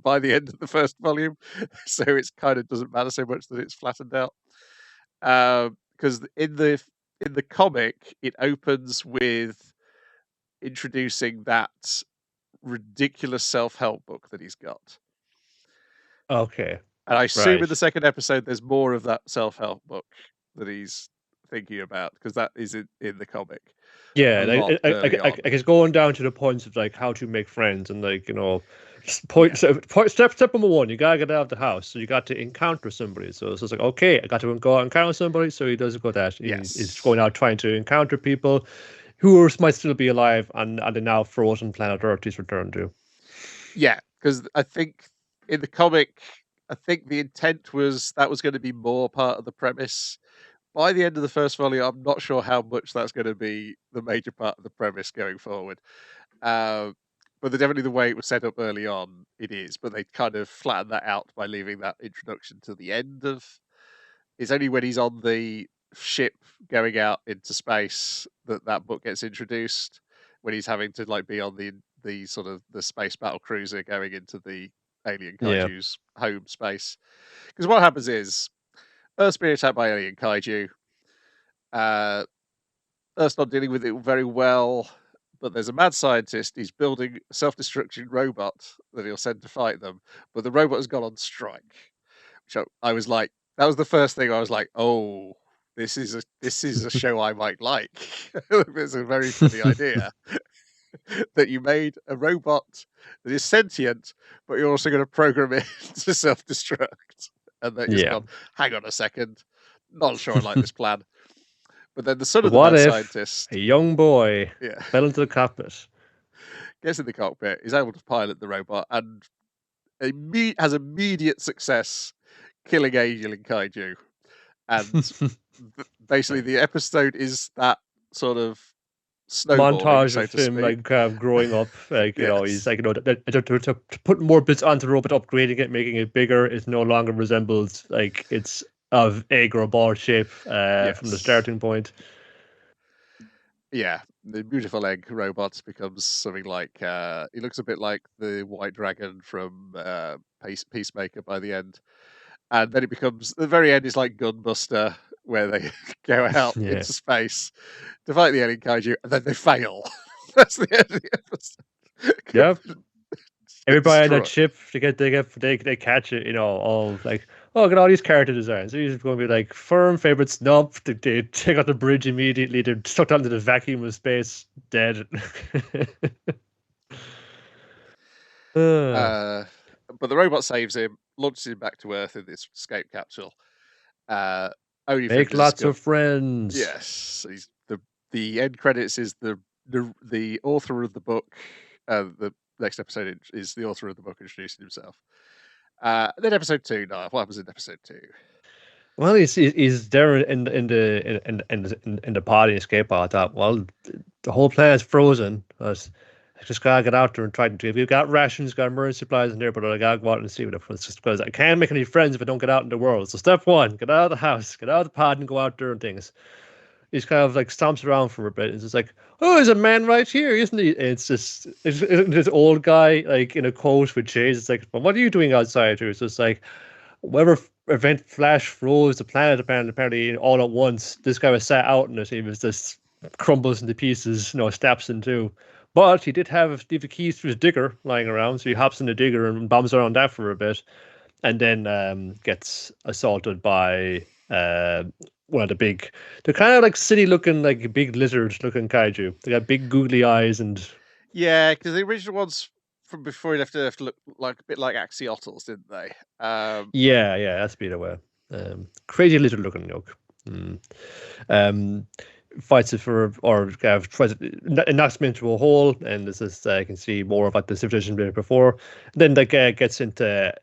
by the end of the first volume. So it's kind of doesn't matter so much that it's flattened out. Because in the comic, it opens with introducing that ridiculous self-help book that he's got. Okay. And I assume in the second episode, there's more of that self-help book that he's thinking about, because that is in the comic. Yeah, like it's going down to the points of like how to make friends and like, you know, step number one, you gotta get out of the house, so you got to encounter somebody. So it's just like, okay, I got to go out and encounter somebody, so he does go that. He's going out trying to encounter people who might still be alive on the now frozen planet Earth he's returned to. Yeah, because I think in the comic, I think the intent was that was going to be more part of the premise. By the end of the first volume, I'm not sure how much that's going to be the major part of the premise going forward. But definitely the way it was set up early on, it is. But they kind of flattened that out by leaving that introduction to the end of. It's only when he's on the ship going out into space that book gets introduced. When he's having to like be on the sort of the space battle cruiser going into the alien kaiju's home space. Because what happens is Earth's being attacked by alien kaiju. Earth's not dealing with it very well, but there's a mad scientist. He's building a self-destruction robot that he'll send to fight them, but the robot has gone on strike. Which I was like, that was the first thing I was like, oh, this is a show I might like. It's a very funny idea that you made a robot that is sentient, but you're also going to program it to self-destruct. And then just gone, hang on a second, not sure I like this plan. But then the son of the mad scientist, a young boy, fell into the cockpit, gets in the cockpit, is able to pilot the robot, and has immediate success killing alien kaiju. And basically, the episode is that sort of montage of him like growing up, like you know, he's like, you know, to put more bits onto the robot, upgrading it, making it bigger. It no longer resembles like it's of egg or ball shape from the starting point. Yeah, the beautiful egg robot becomes something like he looks a bit like the White Dragon from Peacemaker by the end, and then it becomes the very end is like Gunbuster, where they go out into space to fight the alien kaiju, and then they fail. That's the end of the episode. Yeah. Everybody on that ship, they catch it, you know, all like, oh, look at all these character designs. These are going to be like firm favorite snub. They take out the bridge immediately. They're stuck down to the vacuum of space, dead. But the robot saves him, launches him back to Earth in this escape capsule. Only make lots of friends. Yes, the end credits is the author of the book. The next episode is the author of the book introducing himself. Then episode 2. Now, what happens in episode 2? Well, he's there in the party escape pod. I thought, well, the whole planet's frozen. I just gotta get out there and try to do it. We've got rations, got emergency supplies in there, but I gotta go out and see what it's just because I can't make any friends if I don't get out in the world. So step 1, get out of the house, get out of the pod and go out there and things. He's kind of like stomps around for a bit. It's just like, oh, there's a man right here, isn't he? And it's just this old guy like in a coat with shades. It's like, well, what are you doing outside here? So it's like, whatever event flash froze the planet apparently all at once. This guy was sat out in it. He was just crumbles into pieces, you know, snaps in two. But he did have the keys to his digger lying around, so he hops in the digger and bombs around that for a bit, and then gets assaulted by one of they're kind of like city-looking, like big lizard-looking kaiju. They got big googly eyes and... Yeah, because the original ones from before he left Earth looked like a bit like axolotls, didn't they? Yeah, that's a bit of a crazy lizard-looking yoke. Fights it for, or it knocks him into a hole, and this is I can see more about the civilization before. And then the guy gets into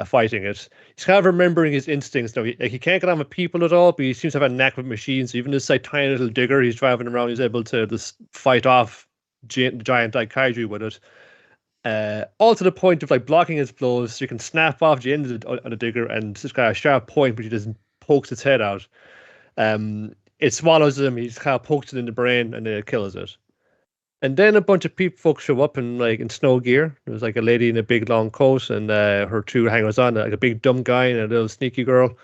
fighting it. He's kind of remembering his instincts now. He can't get on with people at all, but he seems to have a knack with machines. So even this like tiny little digger he's driving around, he's able to just fight off giant like kaiju with it. All to the point of like blocking his blows, so you can snap off the end of the digger and just got a sharp point, which he just pokes its head out. It swallows him. He kind of pokes it in the brain, and then it kills it. And then a bunch of people folks show up in snow gear. There was like a lady in a big long coat and her two hangers on, like a big dumb guy and a little sneaky girl.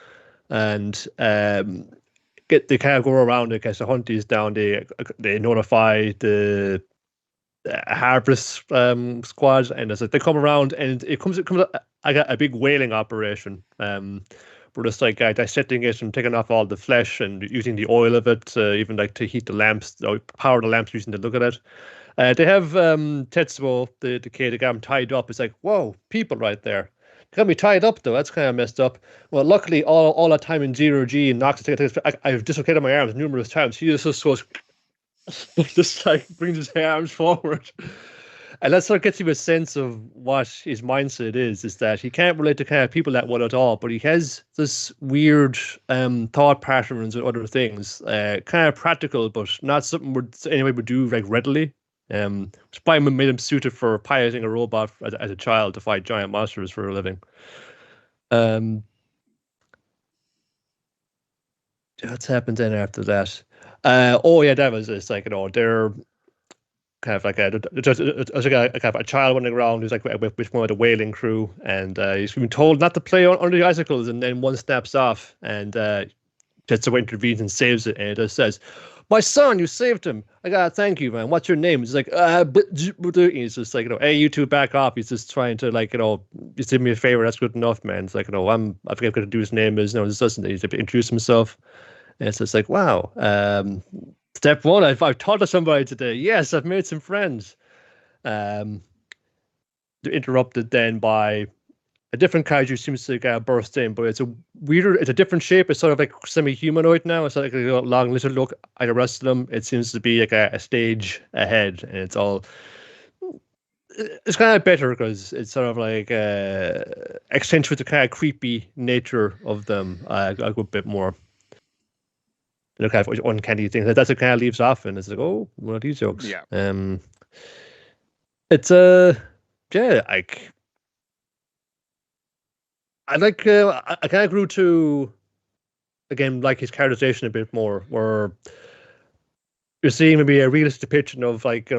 And they kind of go around and to hunt these down. They notify the harvest squad, and as they come around, and it comes a big whaling operation. We're just like dissecting it and taking off all the flesh and using the oil of it, even like to heat the lamps, or power the lamps using to look at it. They have Tetsuo, the kid, they got him tied up. It's like, whoa, people right there. They got me tied up though. That's kind of messed up. Well, luckily, all that time in zero G and Nox, I've dislocated my arms numerous times. He just goes, just like brings his arms forward. And that sort of gets you a sense of what his mindset is that he can't relate to kind of people that well at all, but he has this weird thought patterns and other things, kind of practical, but not something anyone would do like readily. Which probably made him suited for piloting a robot as a child to fight giant monsters for a living. What's happened then after that? That was it's like they're kind of like a child running around who's like with one of the whaling crew, and he's been told not to play under the icicles, and then one snaps off, and Tetsuo intervenes and saves it, and it just says, "My son, you saved him. I gotta thank you, man. What's your name?" He's like, he's just like, hey, you two back off. He's just trying to like, just do me a favor. That's good enough, man. It's like, I forget what to do. His name is, this doesn't. He's to introduce himself, and it's just like, wow. Step one, I've talked to somebody today. Yes, I've made some friends. They're interrupted then by a different kaiju seems to burst in, but it's a different shape. It's sort of like semi-humanoid now. It's like a long little look at the rest of them. It seems to be like a stage ahead, and it's kind of better because it's sort of like accentuates the kind of creepy nature of them a good bit more. The kind of uncanny thing that's what kind of leaves off, and it's like, oh, one of these jokes. Yeah. It's like I kind of grew to again like his characterization a bit more, where you're seeing maybe a realistic depiction of like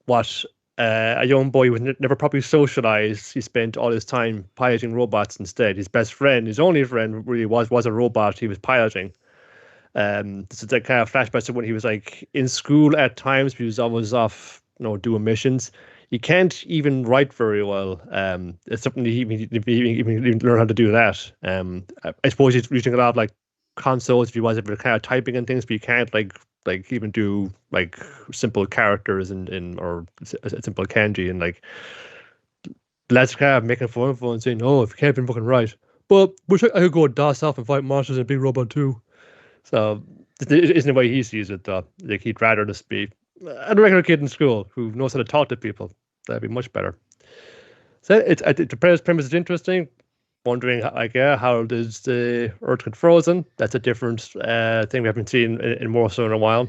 what a young boy who never properly socialized. He spent all his time piloting robots instead. His best friend, his only friend, really was a robot he was piloting. This is that kind of flashback to when he was like in school at times. He was always off, doing missions. He can't even write very well. It's something he even learn how to do that. I suppose he's using a lot of like consoles if he was ever kind of typing and things, but you can't like even do like simple characters or a simple kanji, and like lads kind of making fun of him and saying, "Oh, if you can't even fucking write." But wish I could go DOS off and fight monsters in Big Robot 2. So it isn't the way he sees it, though. Like he'd rather just be a regular kid in school who knows how to talk to people. That'd be much better. So the premise is interesting. Wondering how does the Earth get frozen? That's a different thing we haven't seen in more so in a while.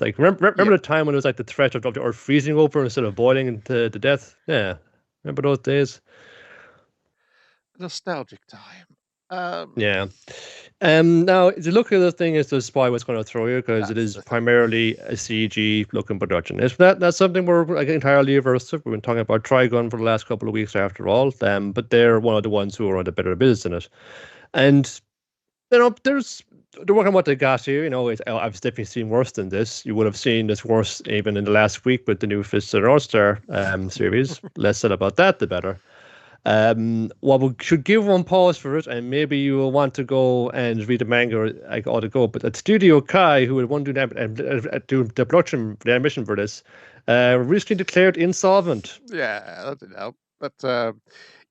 Like remember the time when it was like the threat of the Earth freezing over instead of boiling to death? Yeah, remember those days? Nostalgic time. Yeah. Now the look of the thing is the spy was going to throw you because it is primarily a CG looking production. It's that's something we're entirely averse to. We've been talking about Trigun for the last couple of weeks after all. But they're one of the ones who are on the better business in it. And they're working on what they got here. I've definitely seen worse than this. You would have seen this worse even in the last week with the new Fist of the North Star series. Less said about that, the better. We should give one pause for it, and maybe you will want to go and read the manga. I ought to go, but at Studio Kai, who would want to do the production, the animation for this, recently declared insolvent. Yeah, that didn't help. But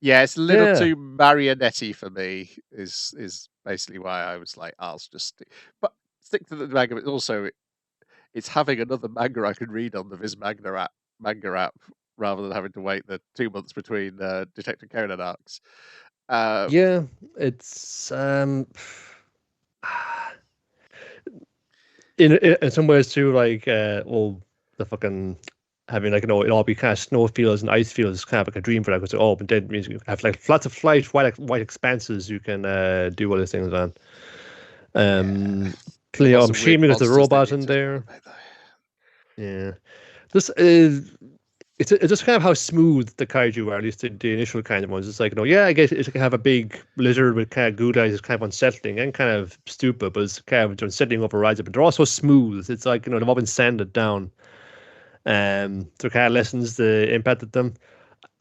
it's a little too marionette-y for me. Is basically why I was like, I'll just stick to the manga. But also, it's having another manga I can read on the Viz manga app rather than having to wait the 2 months between Detective Conan arcs. Yeah, it's in some ways too, like well, the fucking having like it all be kind of snow fields and ice fields is kind of like a dream for that because but then means you have like lots of white expanses you can do all these things on. Lots of weird Shimi was the monsters they robot need in to there. eliminate, though. Yeah, this is. It's just kind of how smooth the kaiju are, at least the initial kind of ones. It's like, yeah, I guess it can have a big lizard with kind of goo eyes. It's kind of unsettling and kind of stupid, but it's kind of unsettling overrides it. But they're also smooth. It's like, they've all been sanded down. So kind of lessens the impact of them.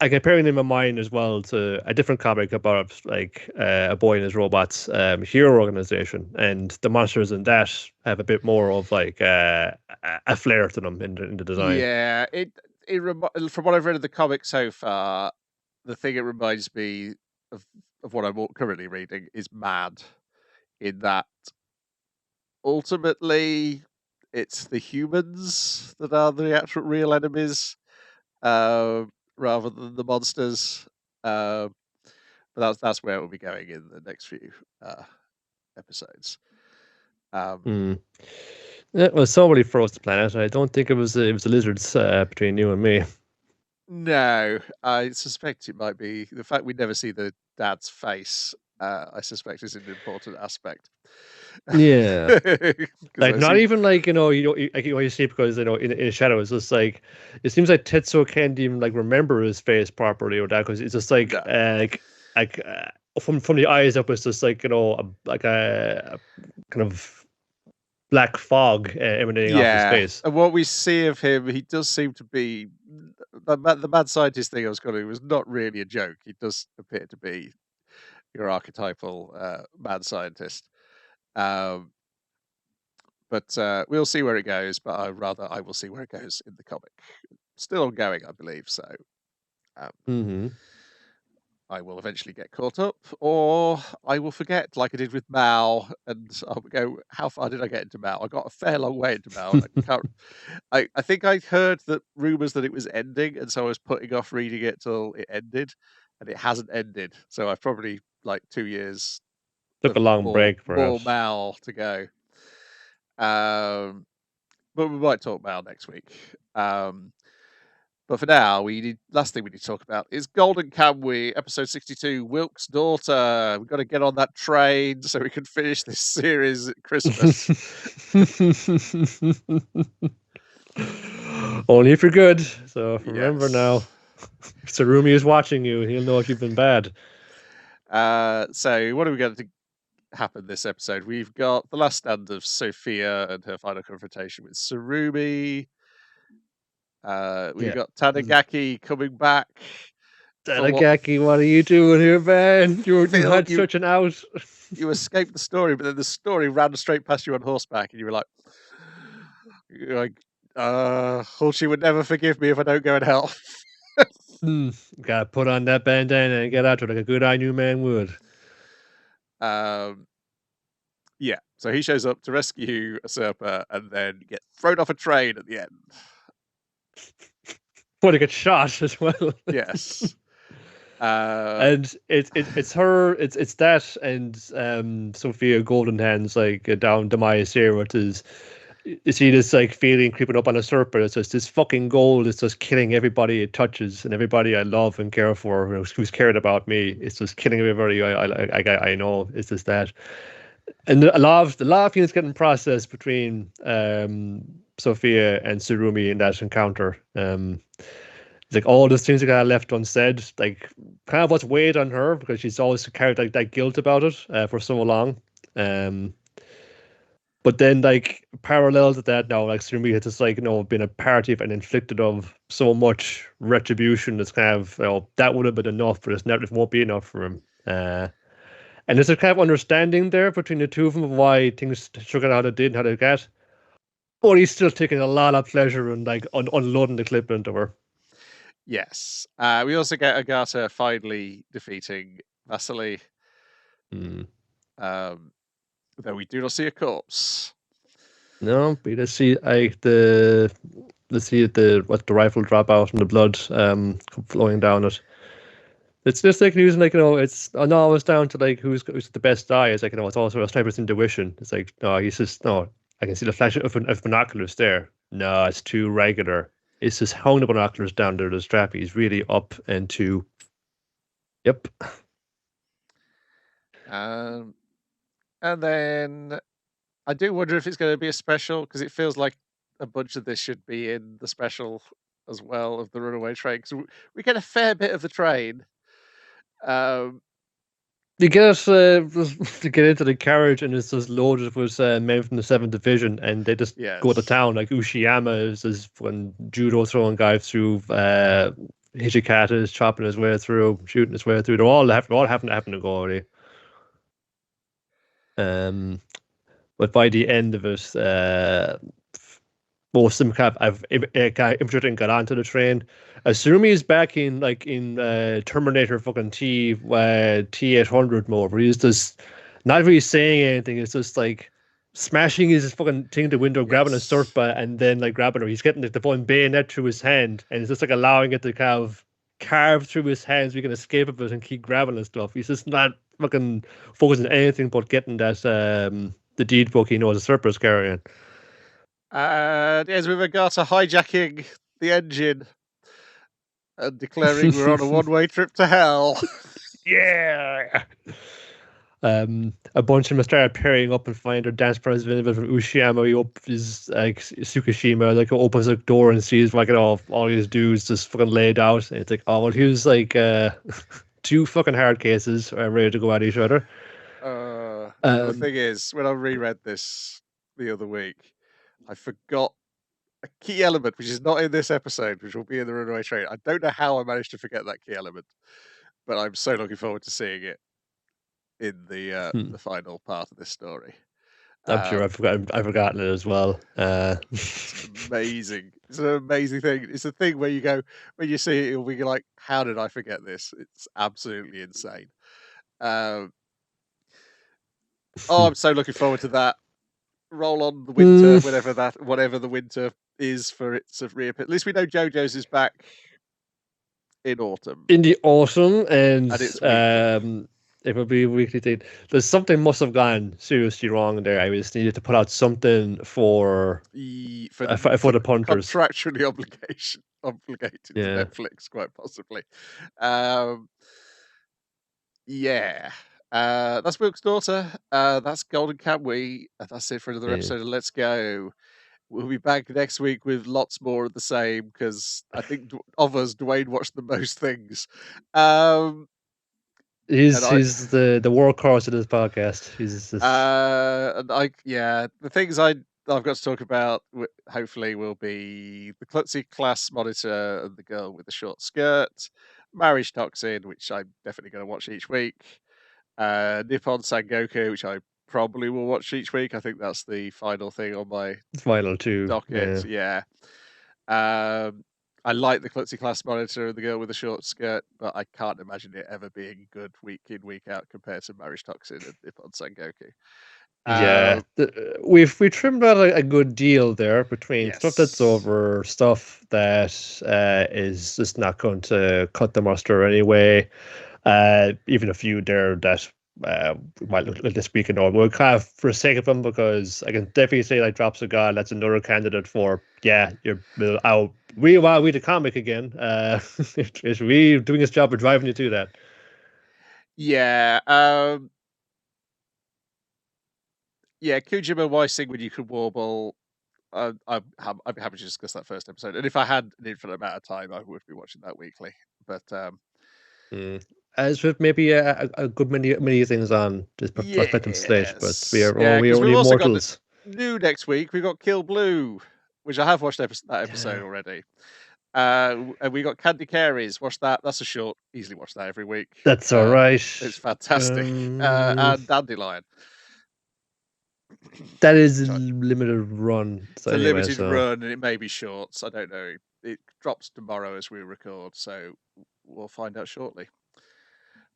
I comparing them in my mind as well to a different comic about like a boy and his robots hero organization, and the monsters in that have a bit more of like a flair to them in the design. Yeah, from what I've read of the comic so far, the thing it reminds me of what I'm currently reading is Mad, in that ultimately it's the humans that are the actual real enemies, rather than the monsters. Um, but that's where we'll be going in the next few episodes. It was somebody froze the planet. I don't think it was the lizards between you and me. No, I suspect it might be the fact we never see the dad's face. I suspect is an important aspect. Yeah, 'Cause like I not see, even like you see because in shadow it's just like it seems like Tetsuo can't even like remember his face properly or that because it's just like no. like from the eyes up it's just like like a kind of black fog emanating off his Yeah, face. and what we see of him, he does seem to be the mad scientist thing I was going to was not really a joke. He does appear to be your archetypal mad scientist. Um, but we'll see where it goes. But I will see where it goes in the comic. Still ongoing, I believe. So Mm-hmm. I will eventually get caught up, or I will forget, like I did with Mao, and I'll go, "How far did I get into Mao?" I got a fair long way into Mao. I can't. I think I heard that rumors that it was ending, and so I was putting off reading it till it ended, and it hasn't ended. So I've probably like 2 years Took a of long break, more perhaps. Mao to go. But we might talk Mao next week. But for now, last thing we need to talk about is Golden Kamuy, episode 62, Wilk's daughter. We've got to get on that train so we can finish this series at Christmas. Only if you're good. So remember now, Yes. Sarumi is watching you. He'll know if you've been bad. So what are we going to happen this episode? We've got the last stand of Sophia and her final confrontation with Sarumi. We've Yeah. got Tanigaki coming back. Tanigaki, what are you doing here, man? You Phil, had such an out. you escaped the story, but then the story ran straight past you on horseback, and you were like, Hulchi would never forgive me if I don't go in hell. Gotta put on that bandana and get out to like a good I knew man would. Yeah, so he shows up to rescue Usurper and then get thrown off a train at the end. Want to get shot as well. Yes. And it's her, it's that and Sophia Golden Hands like down Demise here, which is you see this like feeling creeping up on a serpent. It's just this fucking gold is just killing everybody it touches and everybody I love and care for, who's cared about me. It's just killing everybody I know. It's just that, and a lot of things getting processed between Sophia and Surumi in that encounter. It's like all those things that got left unsaid, like kind of what's weighed on her because she's always carried like that guilt about it for so long. But then, like parallel to that, now like Surumi has just like been a party of and inflicted of so much retribution. That's kind of that would have been enough, but it won't be enough for him. And there's a kind of understanding there between the two of them of why things shook out how they did, how they got. But he's still taking a lot of pleasure in like unloading the clip into her. Yes. We also get Agata finally defeating Vasily. Though we do not see a corpse. No, but let's see let's see the rifle drop out and the blood flowing down it. It's just like using like it's no, it's down to like who's the best eye. It's like it's also a sniper's intuition. It's like no, he's just no. I can see the flash of binoculars there. No, it's too regular. It's just hung the binoculars down to the strap. He's really up into. Yep. And then I do wonder if it's going to be a special because it feels like a bunch of this should be in the special as well of the Runaway Train because we get a fair bit of the train. You get to get into the carriage and it's just loaded with men from the 7th Division and they just go to Yes. town. Like Ushiyama is this one judo throwing guy through. Hijikata is chopping his way through, shooting his way through. They're all having to go already. But by the end of it, most of them have infiltrated and got onto the train. Assume he's back in Terminator fucking T-800 mode, where he's just not really saying anything. It's just like smashing his fucking thing to the window, grabbing a surfboard, and then like grabbing her. He's getting the fucking bayonet through his hand, and it's just like allowing it to kind of carve through his hands. We can escape of it and keep grabbing and stuff. He's just not fucking focusing on anything but getting that the deed book he knows the surfer's carrying. Yes, we've got hijacking the engine and declaring we're on a one-way trip to hell. Yeah. A bunch of them started pairing up and find their dance president from Ushiyama. He opens like Tsukishima, like opens the door and sees like all these dudes just fucking laid out. And it's like, oh well, here's like 2 fucking hard cases ready to go at each other. The thing is, when I reread this the other week, I forgot a key element which is not in this episode, which will be in the Runaway Train. I don't know how I managed to forget that key element, but I'm so looking forward to seeing it in the final part of this story. I'm sure I've forgotten it as well. It's amazing. It's an amazing thing. It's a thing where you go, when you see it, you'll be like, how did I forget this? It's absolutely insane. I'm so looking forward to that. Roll on the winter, whatever the winter is for it to reappear. At least we know JoJo's is back in autumn. In the autumn, and it's it will be a weekly thing. There's something must have gone seriously wrong there. I just needed to put out something for the punters. Contractually obligated to Netflix, quite possibly. Yeah. That's Wilk's Daughter. That's Golden Kamuy. That's it for another episode of Let's Go. We'll be back next week with lots more of the same because I think of us, Dwayne watched the most things. He's the workhorse of this podcast. He's just... the things I've got to talk about hopefully will be the Klutzy class monitor and the girl with the short skirt, Marriage Toxin, which I'm definitely going to watch each week, Nippon Sangoku, which I probably will watch each week. I think that's the final thing on my final 2 docket. Yeah. I like the Klutzy class monitor and the girl with the short skirt, but I can't imagine it ever being good week in, week out compared to Marriage Toxin and Nippon Sangoku. Yeah, we trimmed out a good deal there between stuff that's over, stuff that is just not going to cut the muster anyway. Even a few there that we might look at this week and all. We'll kind of forsake of them because I can definitely say like Drops of God, that's another candidate for we the comic again. Is we doing his job of driving you to that. Yeah. Yeah, Kujima, Why Sing When You Could Warble. I'd be happy to discuss that first episode. And if I had an infinite amount of time, I would be watching that weekly. But as with maybe a good many things on this prospective stage, but we are only mortals. New next week, we got Kill Blue, which I have watched that episode already. And we got Candy Caries. Watch that. That's a short. Easily watch that every week. That's all right. It's fantastic. And Dandelion. That is a limited run. So it's a limited run, and it may be short. I don't know. It drops tomorrow as we record, so we'll find out shortly.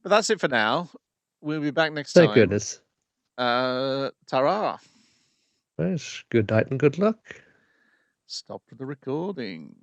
But that's it for now. We'll be back next time. Thank goodness. Ta-ra. Right. Good night and good luck. Stop the recording.